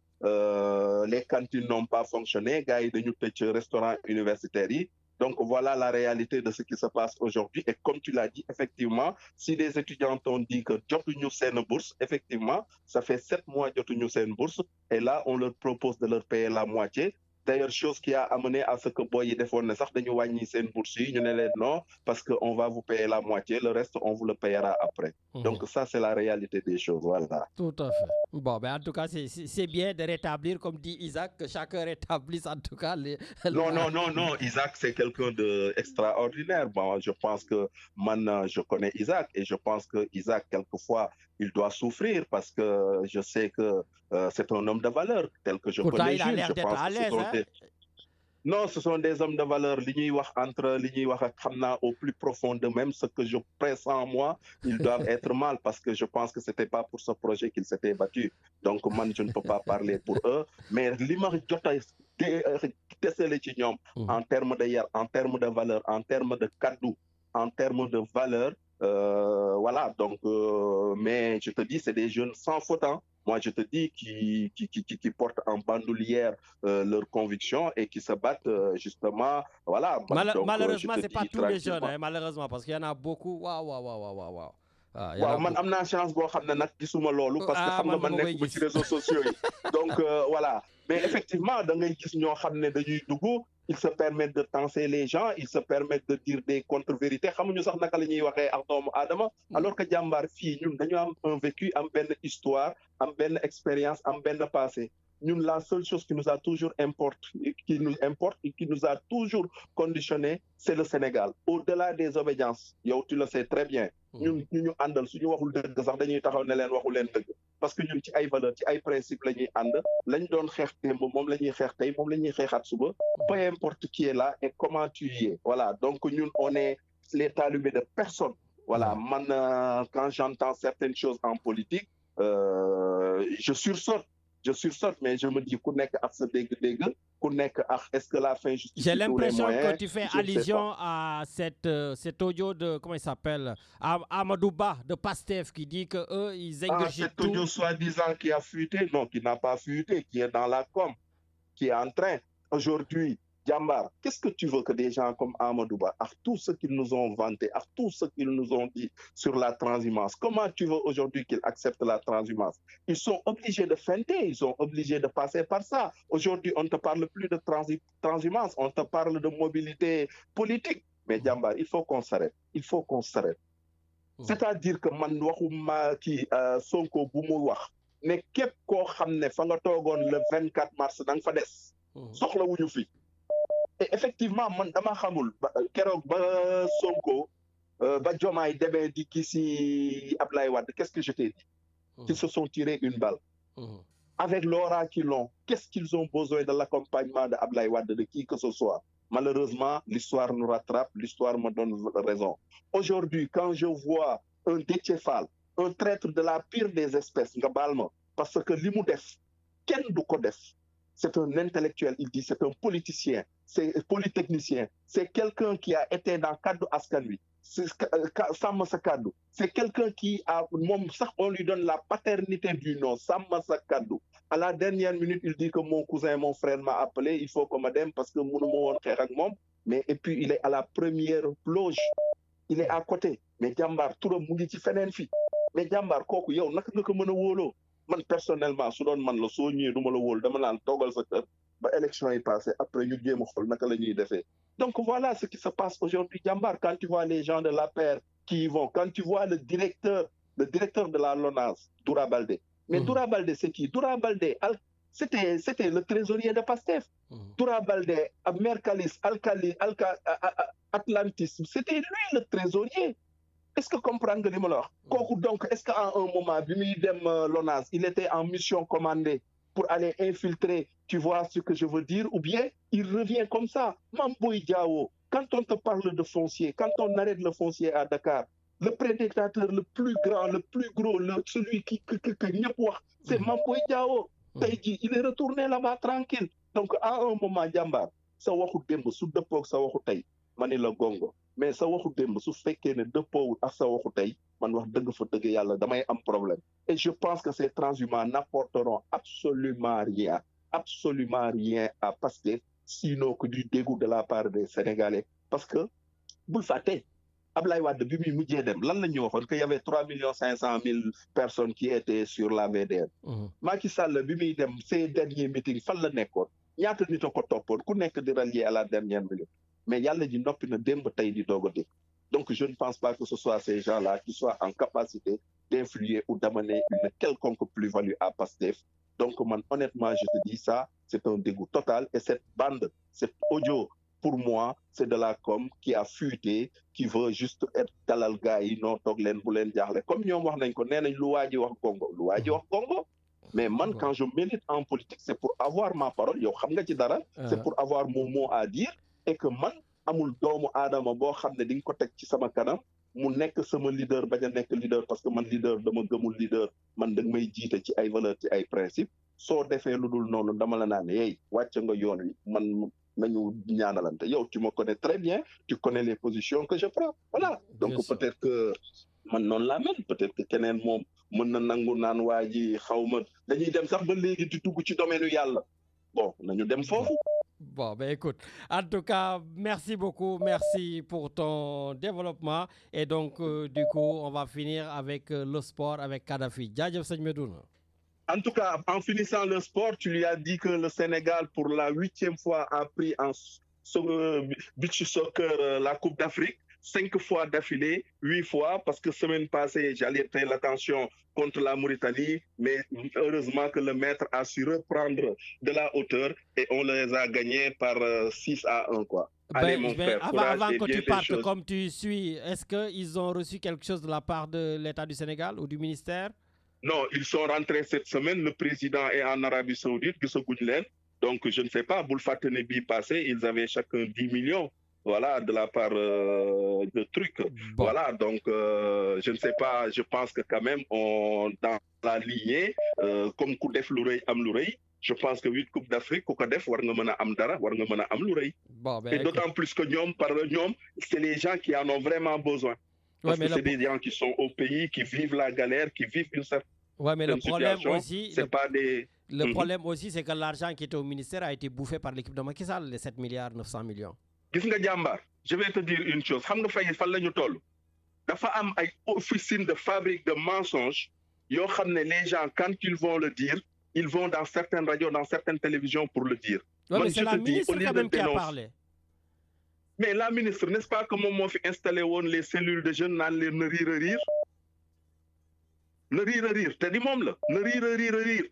les cantines n'ont pas fonctionné. Gars, il y a eu restaurants universitaires. Donc, voilà la réalité de ce qui se passe aujourd'hui. Et comme tu l'as dit, effectivement, si des étudiants ont dit que Jotunyu c'est une bourse, effectivement, ça fait 7 mois que Jotunyu c'est une bourse. Et là, on leur propose de leur payer la moitié. D'ailleurs, chose qui a amené à ce que Boy Defon ne sache de wagner une bourse, non, parce qu'on va vous payer la moitié, le reste, on vous le payera après. Donc, ça, c'est la réalité des choses. Voilà. Tout à fait. Bon, ben, en tout cas, c'est bien de rétablir, comme dit Isaac, que chacun rétablisse en tout cas les. Non. Isaac, c'est quelqu'un d'extraordinaire. Bon, je pense que maintenant, je connais Isaac et je pense que Isaac, quelquefois, il doit souffrir parce que je sais que c'est un homme de valeur tel que je Pourtant, connais. Il a l'air d'être à l'aise. Non, ce sont des hommes de valeur. Au plus profond de même, ce que je pressens en moi, ils doivent être mal parce que je pense que ce n'était pas pour ce projet qu'ils s'étaient battus. Donc, moi, je ne peux pas parler pour eux. Mais l'image en termes de valeur, en termes de cadeau, en termes de valeur, voilà. Donc, mais je te dis, c'est des jeunes sans faute. Hein. Moi, je te dis qui portent en bandoulière leurs convictions et qui se battent justement. Voilà. Malheureusement, ce n'est pas tous les jeunes, hein, malheureusement, parce qu'il y en a beaucoup. Waouh. Man am naa chance boo xam ne nag gisuma loolu parce que xam nga man nekk ci réseaux sociaux yi donc voilà mais effectivement da ngay gis ñoo xam ne dañuy dugg ils se permettent de tenser les gens ils se permettent de dire des contre-vérités xamuñu sax naka la ñuy waxee ak doomu aadama alors que jàmbaar fii ñun dañu am un vécu am benn histoire am benn expérience am benn passé ñun la seule chose qui nous a toujours importe et qui nous a toujours conditionné c'est le Sénégal au-delà des obédiences yow tu le sais très bien ñun ñu àndal suñu waxul dëgg sax dañuy taxaw ne leen waxu leen dëgg parce que ñun ci ay valeurs ci ay principes la ñuy ànd lañ doon xeex démb moom la ñuy xeex tey moom la ñuy xeexaat suba peu importe qui est là et comment tu y es voilà donc ñun on est les talibés de personne voilà man quand j'entends certaines choses en politique je sursaute mais je me dis ku nekk ak sa dégg-dégg ku nekk ak est-ce que la fin justifie J'ai l'impression tous les moyens, que tu fais allusion à cet audio de, comment il s'appelle, Amadou Ba de Pastef qui dit que eux ils ingurgitent tout. Cet audio soi-disant qui a fuité, non, qui n'a pas fuité, qui est dans la com, qui est en train. Aujourd'hui, Djambar, qu'est-ce que tu veux que des gens comme Amadou Ba, à tout ce qu'ils nous ont vanté, à tout ce qu'ils nous ont dit sur la transhumance, comment tu veux aujourd'hui qu'ils acceptent la transhumance? Ils sont obligés de feinter, ils sont obligés de passer par ça. Aujourd'hui, on ne te parle plus de transhumance, on te parle de mobilité politique. Mais Djambar, il faut qu'on s'arrête. Il faut qu'on s'arrête. C'est-à-dire que man waxuma ki Sonko bu mu wax ne képp koo xam ne fa nga toogoon le 24 mars da nga fa des soxla wuñu fi et effectivement man dama xamul keroog ba Sonko ba Diomaye demee di gisi Ablaye Wade qu'est-ce que je t'ai dit qu'ils se sont tirés une balle avec l'aura qu'ils ont qu'est-ce qu'ils ont besoin de l'accompagnement de Ablaye Wade de qui que ce soit. Malheureusement, l'histoire nous rattrape, l'histoire me donne raison. Aujourd'hui, quand je vois un Déthié Fall, un traître de la pire des espèces, parce que l'imou def, Ken du ko def, c'est un intellectuel, il dit, c'est un politicien, c'est un polytechnicien, c'est quelqu'un qui a été dans Kaddu Askan Wi, Sàmm Sa Kaddu, c'est quelqu'un qui a, on lui donne la paternité du nom, Sàmm Sa Kaddu. À la dernière minute, il dit que mon cousin, mon frère m'a appelé, il faut que madame, parce que mon frère avec moi, mais et puis il est à la première loge, il est à côté. Mais Djambar, tout le monde dit fenen fi. Mais Djambar, koku yow nak nga ko mëna wolo. Man personnellement, su doon man la so ñëw duma la wol, dama naan togal sa kër ba élection yi passé après ñu jéem xol naka lañuy défé. Donc voilà ce qui se passe aujourd'hui Djambar quand tu vois les gens de la paire qui y vont. Quand tu vois le directeur de la LONASE, Doura Baldé. Mais Doura Baldé, c'est qui? Doura Baldé, c'était le trésorier de PASTEF. Doura Baldé, Mercalis, Atlantis, c'était lui le trésorier. Est-ce que comprendre que donc, est-ce qu'à un moment, LONASE, il était en mission commandée pour aller infiltrer, tu vois ce que je veux dire, ou bien il revient comme ça. Mamboy Diao, quand on te parle de foncier, quand on arrête le foncier à Dakar, le prédateur le plus grand, le plus gros, celui qui c'est Mamboy Diao. Il est retourné là-bas tranquille. Donc, à un moment, Jambar, ça waxu demb su dëppoog sa waxu tey ma ni la gongo mais sa waxu démb su fekkee ne dëppoowul ak sa waxu tey man wax dëgg fa dëgg yàlla damay am problème. Et je pense que ces transhumants n'apporteront absolument rien à Pastef, sinon que du dégoût de la part des Sénégalais. Parce que bul fàtte Ablaye Wade bi muy mujjee dem lan la ñu waxoon que y avait 3,5 millions personnes qui étaient sur la VDN. Macky Sall bi muy dem ces derniers meetings fan la nekkoon ñaata nit a ko toppoon ku nekk di rallier à la dernière minute. Mais yàlla ji noppi na démb tey di doog a dégg. Donc je ne pense pas que ce soit ces gens-là qui soient en capacité d'influer ou d'amener une quelconque plus-value à Pastef. Donc man, honnêtement, je te dis ça, c'est un dégoût total. Et cette bande, cet audio, pour moi, c'est de la com qui a fuité, qui veut juste être dalal gars yi noo toog leen bu leen jaaxle. Comme ñoom wax nañ ko nee nañ lu waa ji wax Congo. Mais man, quand je milite en politique, c'est pour avoir ma parole. Yow xam nga ci dara. C'est pour avoir mon mot à dire. Et que man, amul doomu aadama boo xam ne di nga ko teg ci sama kanam mu nekk sama leader bañ a nekk leader parce que man leader dama gëmul leader man da nga may jiite ci ay valeur ci ay principe soo defee lu dul noonu dama la naan hey wàcc nga yoon wi man nañu ñaanalante yow tu me connais très bien tu connais les positions que je prends voilà donc peut-être que man noonu laa mel peut-être que keneen moom mën na nangu naan waa ji xaw ma dañuy dem sax ba léegi di dugg ci domaine yu yàlla bon nañu dem foofu. Bon, ben écoute, en tout cas, merci beaucoup, merci pour ton développement. Et donc, du coup, on va finir avec le sport avec Kadhafi. Djadjev Seigne Medoune. En tout cas, en finissant le sport, tu lui as dit que le Sénégal, pour la 8e fois, a pris en beach soccer la Coupe d'Afrique. 5 fois d'affilée, 8 fois, parce que semaine passée, j'allais attirer l'attention contre la Mauritanie, mais heureusement que le maître a su reprendre de la hauteur et on les a gagnés par 6-1, quoi. Allez, mon frère, avant que tu partes, comme tu suis, est-ce qu'ils ont reçu quelque chose de la part de l'État du Sénégal ou du ministère? Non, ils sont rentrés cette semaine. Le président est en Arabie Saoudite, donc je ne sais pas, Boulfatenebi passé, ils avaient chacun 10 millions. Voilà, de la part de trucs. Bon. Voilà, donc je ne sais pas, je pense que quand même, dans la lignée, comme Koudef Lourey am Lourey, je pense que 8 Coupes d'Afrique, Koudef, Warngamana Amdara, Warngamana am Lourey. Bon, ben, et d'autant plus que Nyom, par Nyom, c'est les gens qui en ont vraiment besoin. Parce que c'est des gens qui sont au pays, qui vivent la galère, qui vivent une certaine mais le problème aussi, le problème aussi, c'est que l'argent qui était au ministère a été bouffé par l'équipe de Macky Sall, les 7 milliards 900 millions. Gis nga jàmbaar je vais te dire une chose xam nga fay fan la ñu toll dafa am ay officines de fabrique de mensonges yoo xam ne les gens quand ils vont le dire ils vont dans certaines radios dans certaines télévisions pour le dire. Ouais, mais c'est la ministre quand même qui a parlé. Mais la ministre n'est-ce pas que moom moo fi installé woon les cellules de jeunes naan leen na riir te di moom la na riir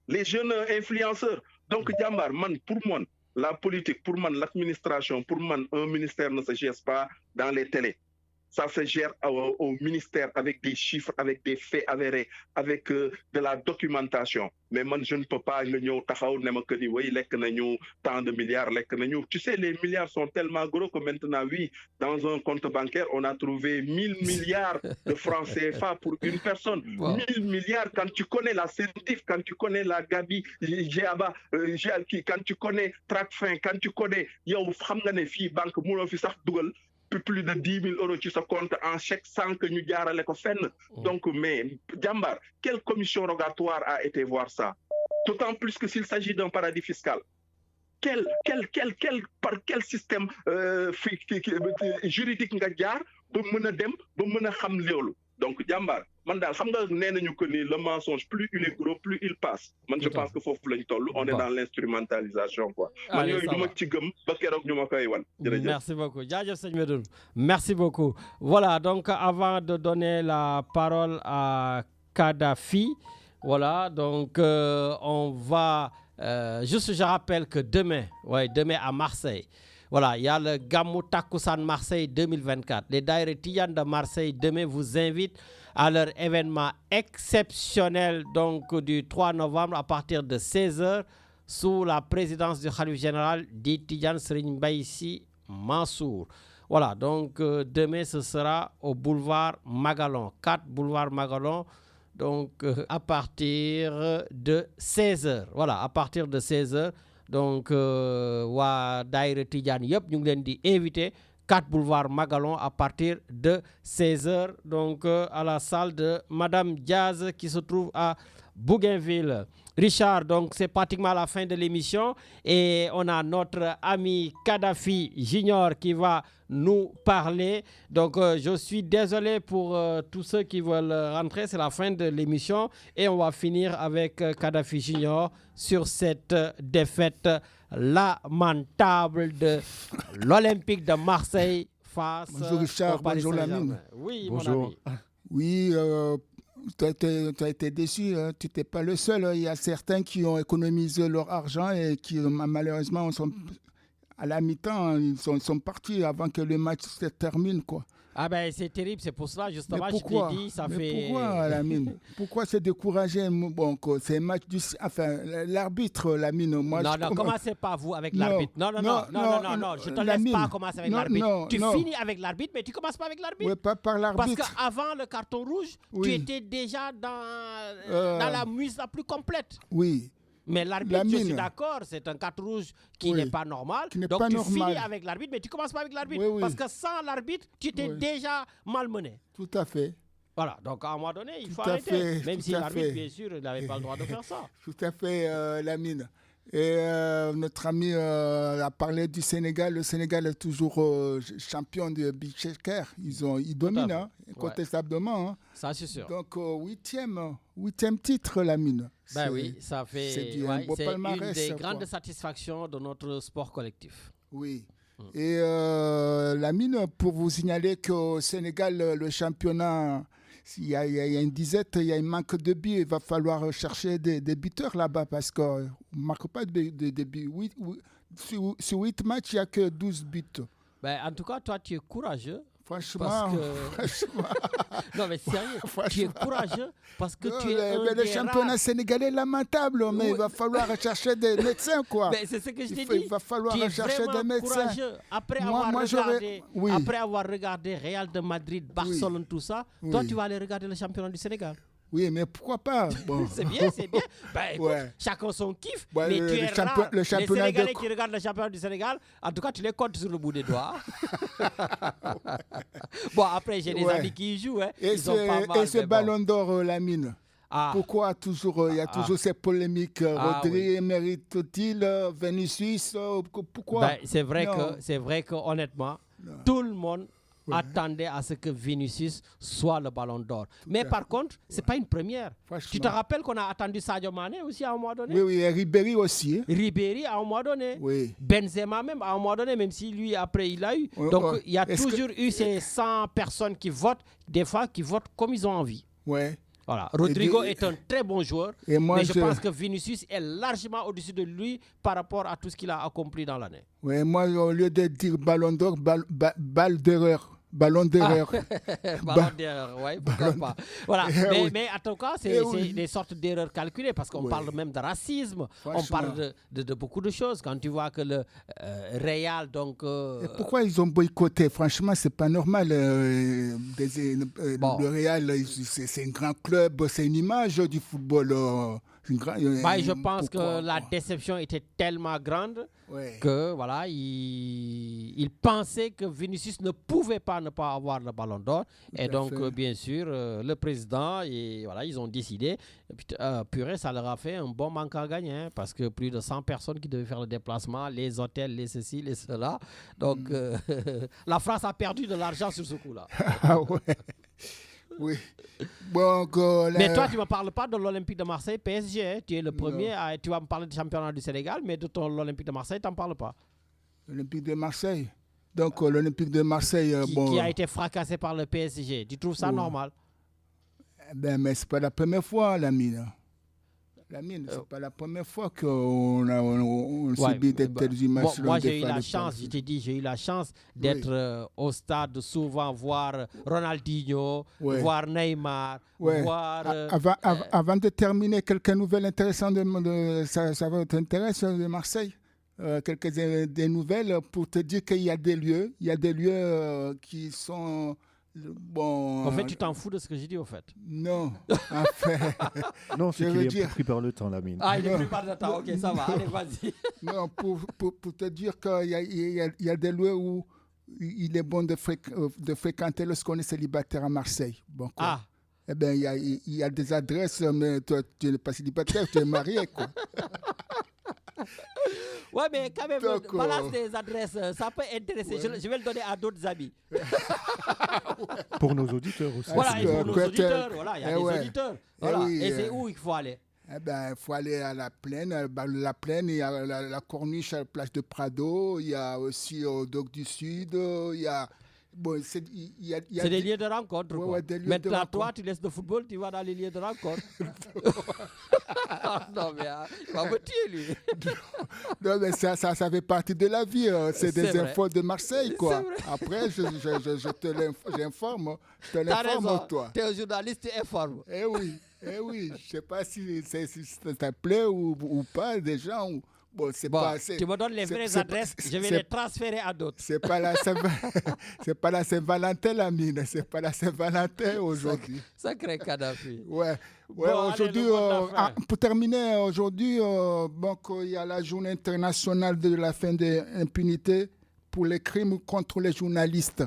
les jeunes influenceurs donc jàmbaar man pour moi la politique, pour moi, l'administration, pour moi, un ministère ne se gère pas dans les télés. Ça se gère au ministère avec des chiffres, avec des faits avérés, avec de la documentation. Mais moi, je ne peux pas tant de milliards. Tu sais, les milliards sont tellement gros que maintenant, oui, dans un compte bancaire, on a trouvé 1000 milliards de francs CFA pour une personne. Wow. 1000 milliards, quand tu connais la Centif, quand tu connais la Gabi, Géaba, quand tu connais Tracfin, quand tu connais, banque, plus de 10 000 euros sur ce compte en chèque sans que nous diarons les fenn. Donc, mais, Djambar, quelle commission rogatoire a été voir ça? D'autant plus que s'il s'agit d'un paradis fiscal. Par quel système juridique nga jaar ba mën a dem ba mën a xam loolu? donc jàmbaar man daal xam nga nee nañu que ni le mensonge plus il est gros plus il passe man je pense que foofu lañ toll on est dans l'instrumentalisation quoi man yooyu du ma ci gëm ba keroog ñu ma koy wan jërëjëf merci beaucoup jaajëf sëñ Medoune merci beaucoup voilà donc avant de donner la parole à Kadhafi voilà donc on va juste je rappelle que demain à Marseille voilà, il y a le Gamou Takusan Marseille 2024. Les Daïra Tidiane de Marseille demain vous invitent à leur événement exceptionnel donc du 3 novembre à partir de 16h sous la présidence du Khalife général di Tidiane Serigne Mbaye Sy Mansour. Voilà, donc demain ce sera au boulevard Magalon, 4 boulevard Magalon. Donc à partir de 16h. Voilà, à partir de 16h. Donc waa Daïra Tidiane yëpp ñu ngi leen di invité 4 boulevard Magalon à partir de 16h donc à la salle de Madame Diaz qui se trouve à Bougainville. Richard, donc c'est pratiquement la fin de l'émission et on a notre ami Kadhafi Junior qui va nous parler. Donc je suis désolé pour tous ceux qui veulent rentrer, c'est la fin de l'émission et on va finir avec Kadhafi Junior sur cette défaite lamentable de l'Olympique de Marseille face bonjour Richard, au Paris bonjour Saint-Germain. Lamine. Oui, bonjour. mon ami. Oui, tu as été déçu, hein. Tu n'étais pas le seul. Il y a certains qui ont économisé leur argent et qui malheureusement sont à la mi-temps, ils sont partis avant que le match se termine, quoi. Ah ben c'est terrible, c'est pour cela justement je t'ai dit ça mais fait... Pourquoi Lamine? Pourquoi se décourager? Bon, c'est un match du... Enfin, l'arbitre, Lamine, moi... Non, commencez pas vous avec l'arbitre. Non, je te laisse pas commencer avec l'arbitre. Tu finis avec l'arbitre, mais tu commences pas avec l'arbitre. Oui, pas par l'arbitre. Parce qu'avant le carton rouge, tu étais déjà dans la muse la plus complète. Oui. Mais l'arbitre, je suis d'accord, c'est un carton rouge qui n'est pas normal. Donc tu finis avec l'arbitre, mais tu commences pas avec l'arbitre. Oui. Parce que sans l'arbitre, tu t'es déjà malmené. Tout à fait. Voilà, donc à un moment donné, il faut arrêter. Même si l'arbitre, bien sûr, il n'avait pas le droit de faire ça. Tout à fait, Lamine. Et notre ami a parlé du Sénégal. Le Sénégal est toujours champion de beach soccer. Ils dominent, incontestablement. Hein. Ça, c'est sûr. Donc, huitième titre, Lamine. Ben oui, ça fait. C'est une des grandes satisfactions de notre sport collectif. Oui. Et Lamine, pour vous signaler qu'au Sénégal, le championnat, il y a une disette, il y a un manque de buts. Il va falloir chercher des buteurs là-bas parce qu'on ne marque pas de buts. Sur 8 matchs, il n'y a que 12 buts. Ben, en tout cas, toi, tu es courageux. Franchement, non mais sérieux, tu es courageux parce que tu es le championnat sénégalais est lamentable, mais il va falloir chercher des médecins, quoi. Mais c'est ce que je t'ai dit. Il va falloir chercher des médecins. Courageux. Après avoir regardé Real de Madrid, Barcelone, tout ça, toi tu vas aller regarder le championnat du Sénégal. Oui, mais pourquoi pas? Bon. C'est bien. Ben, écoute, chacun son kiff, mais tu es rare. Les Sénégalais qui regardent le championnat du Sénégal, en tout cas, tu les comptes sur le bout des doigts. Bon, après, j'ai des amis qui y jouent. Hein. Et ce ballon d'or, Lamine, pourquoi toujours il y a toujours ces polémiques? Rodri mérite-t-il? Vinicius? Pourquoi? Ben, c'est vrai que honnêtement, tout le monde attendait à ce que Vinicius soit le ballon d'or. Mais par contre, ce n'est pas une première. Tu te rappelles qu'on a attendu Sadio Mané aussi à un moment donné? Oui, et Ribéry aussi. Ribéry à un moment donné. Oui. Benzema même à un moment donné, même si lui après il a eu. Donc il y a toujours eu ces 100 personnes qui votent, des fois qui votent comme ils ont envie. Ouais. Voilà. Rodrigo est un très bon joueur, mais je pense que Vinicius est largement au-dessus de lui par rapport à tout ce qu'il a accompli dans l'année. Oui, moi, au lieu de dire ballon d'or, balle d'erreur. Ballon d'erreur. Ballon d'erreur, oui, pourquoi pas. Voilà. Mais en tout cas, c'est des sortes d'erreurs calculées parce qu'on parle même de racisme, on parle de beaucoup de choses. Quand tu vois que le Real, donc... Et pourquoi ils ont boycotté? Franchement, c'est pas normal. Le Real, c'est un grand club, c'est une image du football. Je pense que la déception était tellement grande que voilà, il pensait que Vinicius ne pouvait pas ne pas avoir le ballon d'or. Et donc, bien sûr, le président, ils ont décidé. Purée, ça leur a fait un bon manque à gagner hein, parce que plus de 100 personnes qui devaient faire le déplacement, les hôtels, les ceci, les cela. Donc, la France a perdu de l'argent sur ce coup-là. Ah ouais. Oui. Donc, mais toi, tu ne me parles pas de l'Olympique de Marseille, PSG. Hein. Tu es le premier. Tu vas me parler du championnat du Sénégal, mais de l'Olympique de Marseille, tu n'en parles pas. L'Olympique de Marseille. Donc, l'Olympique de Marseille. Qui a été fracassé par le PSG. Tu trouves ça normal? Mais ce n'est pas la première fois, Lamine. Lamine, ce n'est pas la première fois qu'on subit de telles images. Moi, j'ai eu la chance, je t'ai dit, j'ai eu la chance d'être au stade souvent, voir Ronaldinho, voir Neymar, voir... Avant de terminer, quelques nouvelles intéressantes, ça va t'intéresser de Marseille? Des nouvelles pour te dire qu'il y a des lieux qui sont... Bon, en fait, tu t'en fous de ce que j'ai dit, au fait. Non, en fait. Non, c'est qu'il est pris par le temps, Lamine. Ah, il est pris par le temps, ok, ça va, allez, vas-y. Non, pour te dire qu'il y a des lieux où il est bon de fréquenter lorsqu'on est célibataire à Marseille. Bon, quoi. Eh bien, il y a des adresses, mais toi, tu n'es pas célibataire, tu es marié, quoi. Ouais, mais quand même, balance des adresses, ça peut intéresser. Je vais le donner à d'autres amis. Pour nos auditeurs aussi. Voilà, et pour nos auditeurs, voilà, il y a des auditeurs. Voilà. Et c'est où il faut aller? Eh ben, il faut aller à la plaine. La plaine, il y a la corniche à la plage de Prado, il y a aussi au Dock du Sud, il y a... Bon, c'est des lieux de rencontre. Ouais, des lieux maintenant, de rencontre. Toi, tu laisses le football, tu vas dans les lieux de rencontre. Non, mais il va me tuer, lui. Non, mais ça fait partie de la vie. C'est des vrai. infos de Marseille, quoi. Après, je te l'informe. Je te l'informe, toi. Tu es un journaliste, tu informes. Eh oui. Je ne sais pas si ça plaît ou pas, des gens... Bon, tu me donnes les vraies adresses, je vais les transférer à d'autres. C'est pas la Saint-Valentin, Lamine. C'est pas la Saint-Valentin aujourd'hui. Sacré Kadhafi. Ouais, aujourd'hui, pour terminer, aujourd'hui, il y a la journée internationale de la fin de l'impunité pour les crimes contre les journalistes.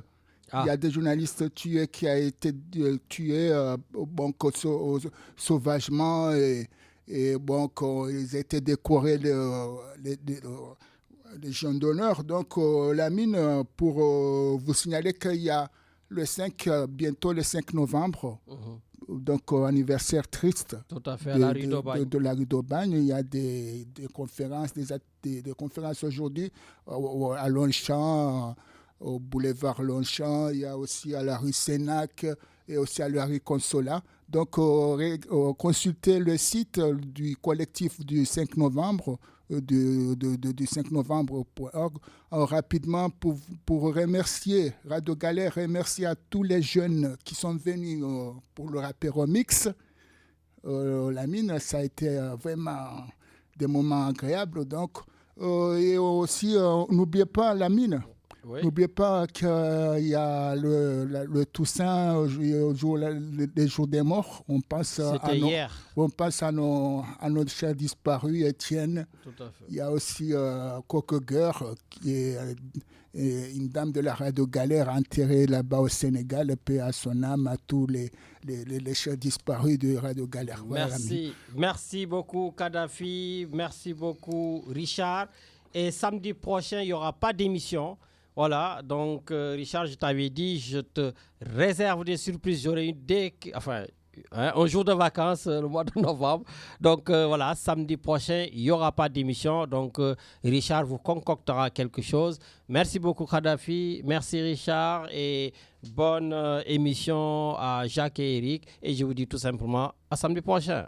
Il y a des journalistes tués qui ont été tués sauvagement et bon, ils étaient décorés les Légion d'honneur. Donc, Lamine, pour vous signaler qu'il y a bientôt le 5 novembre, donc anniversaire triste. Tout à fait, à la rue d'Aubagne. De la rue d'Aubagne. Il y a des conférences, des conférences aujourd'hui à Longchamp, au boulevard Longchamp, il y a aussi à la rue Sénac et aussi à la rue Consolat. Donc, consultez le site du collectif du 5 novembre, du 5 novembre.org, rapidement pour remercier Radio Galère, remercier à tous les jeunes qui sont venus pour le apéro mix. Lamine, ça a été vraiment des moments agréables. Donc, et aussi, n'oubliez pas Lamine. Oui. N'oubliez pas qu'il y a le Toussaint, les jours des morts. On pense hier. On pense à notre cher disparu, Étienne. Tout à fait. Il y a aussi Coqueguer, qui est une dame de la Radio Galère enterrée là-bas au Sénégal, paix à son âme, à tous les chers disparus de Radio Galère. Merci. Merci beaucoup, Kadhafi. Merci beaucoup, Richard. Et samedi prochain, il n'y aura pas d'émission. Voilà, donc Richard, je t'avais dit, je te réserve des surprises. J'aurai un jour de vacances le mois de novembre. Donc voilà, samedi prochain, il n'y aura pas d'émission. Donc Richard vous concoctera quelque chose. Merci beaucoup Kadhafi, merci Richard et bonne émission à Jacques et Eric. Et je vous dis tout simplement à samedi prochain.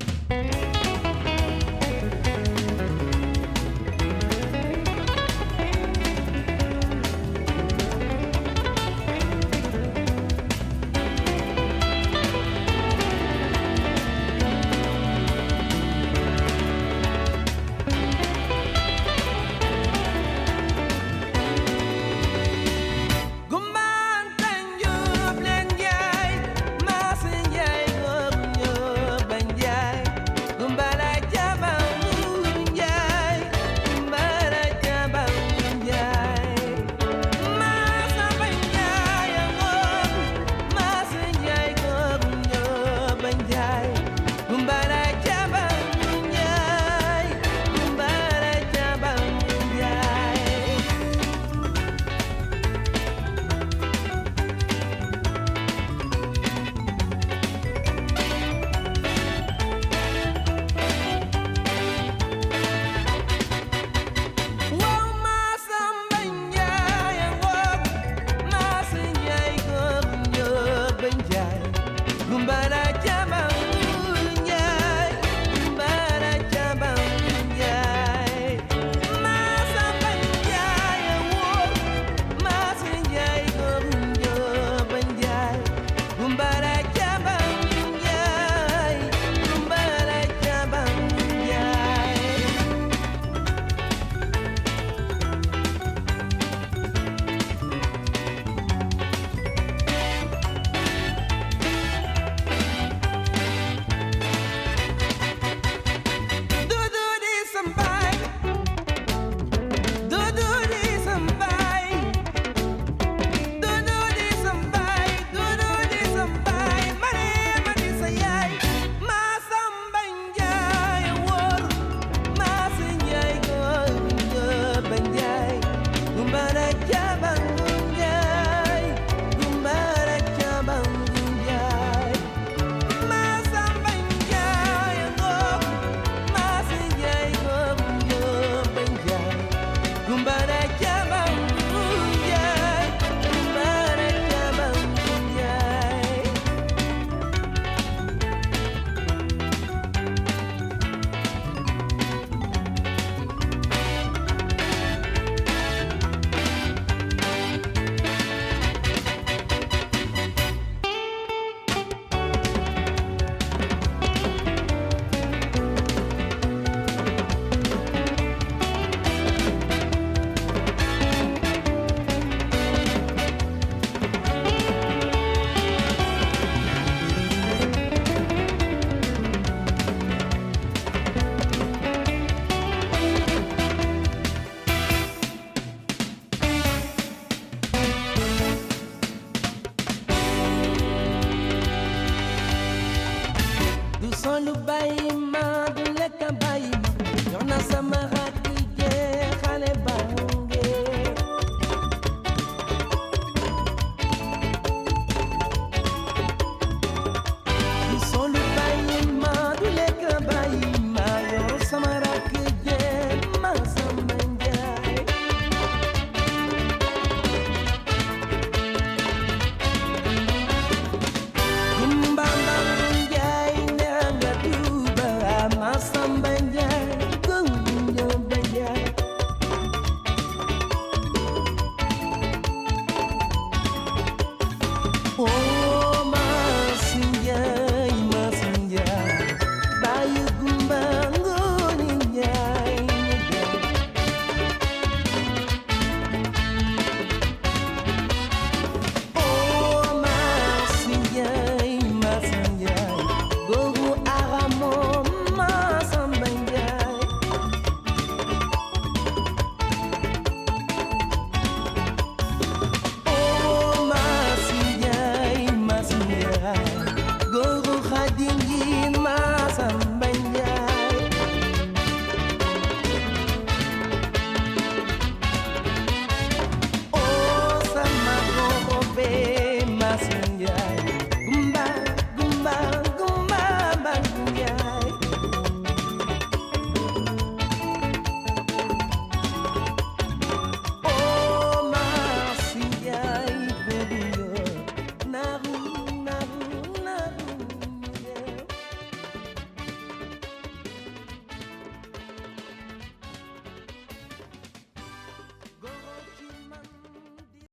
Maodo Baye Maodo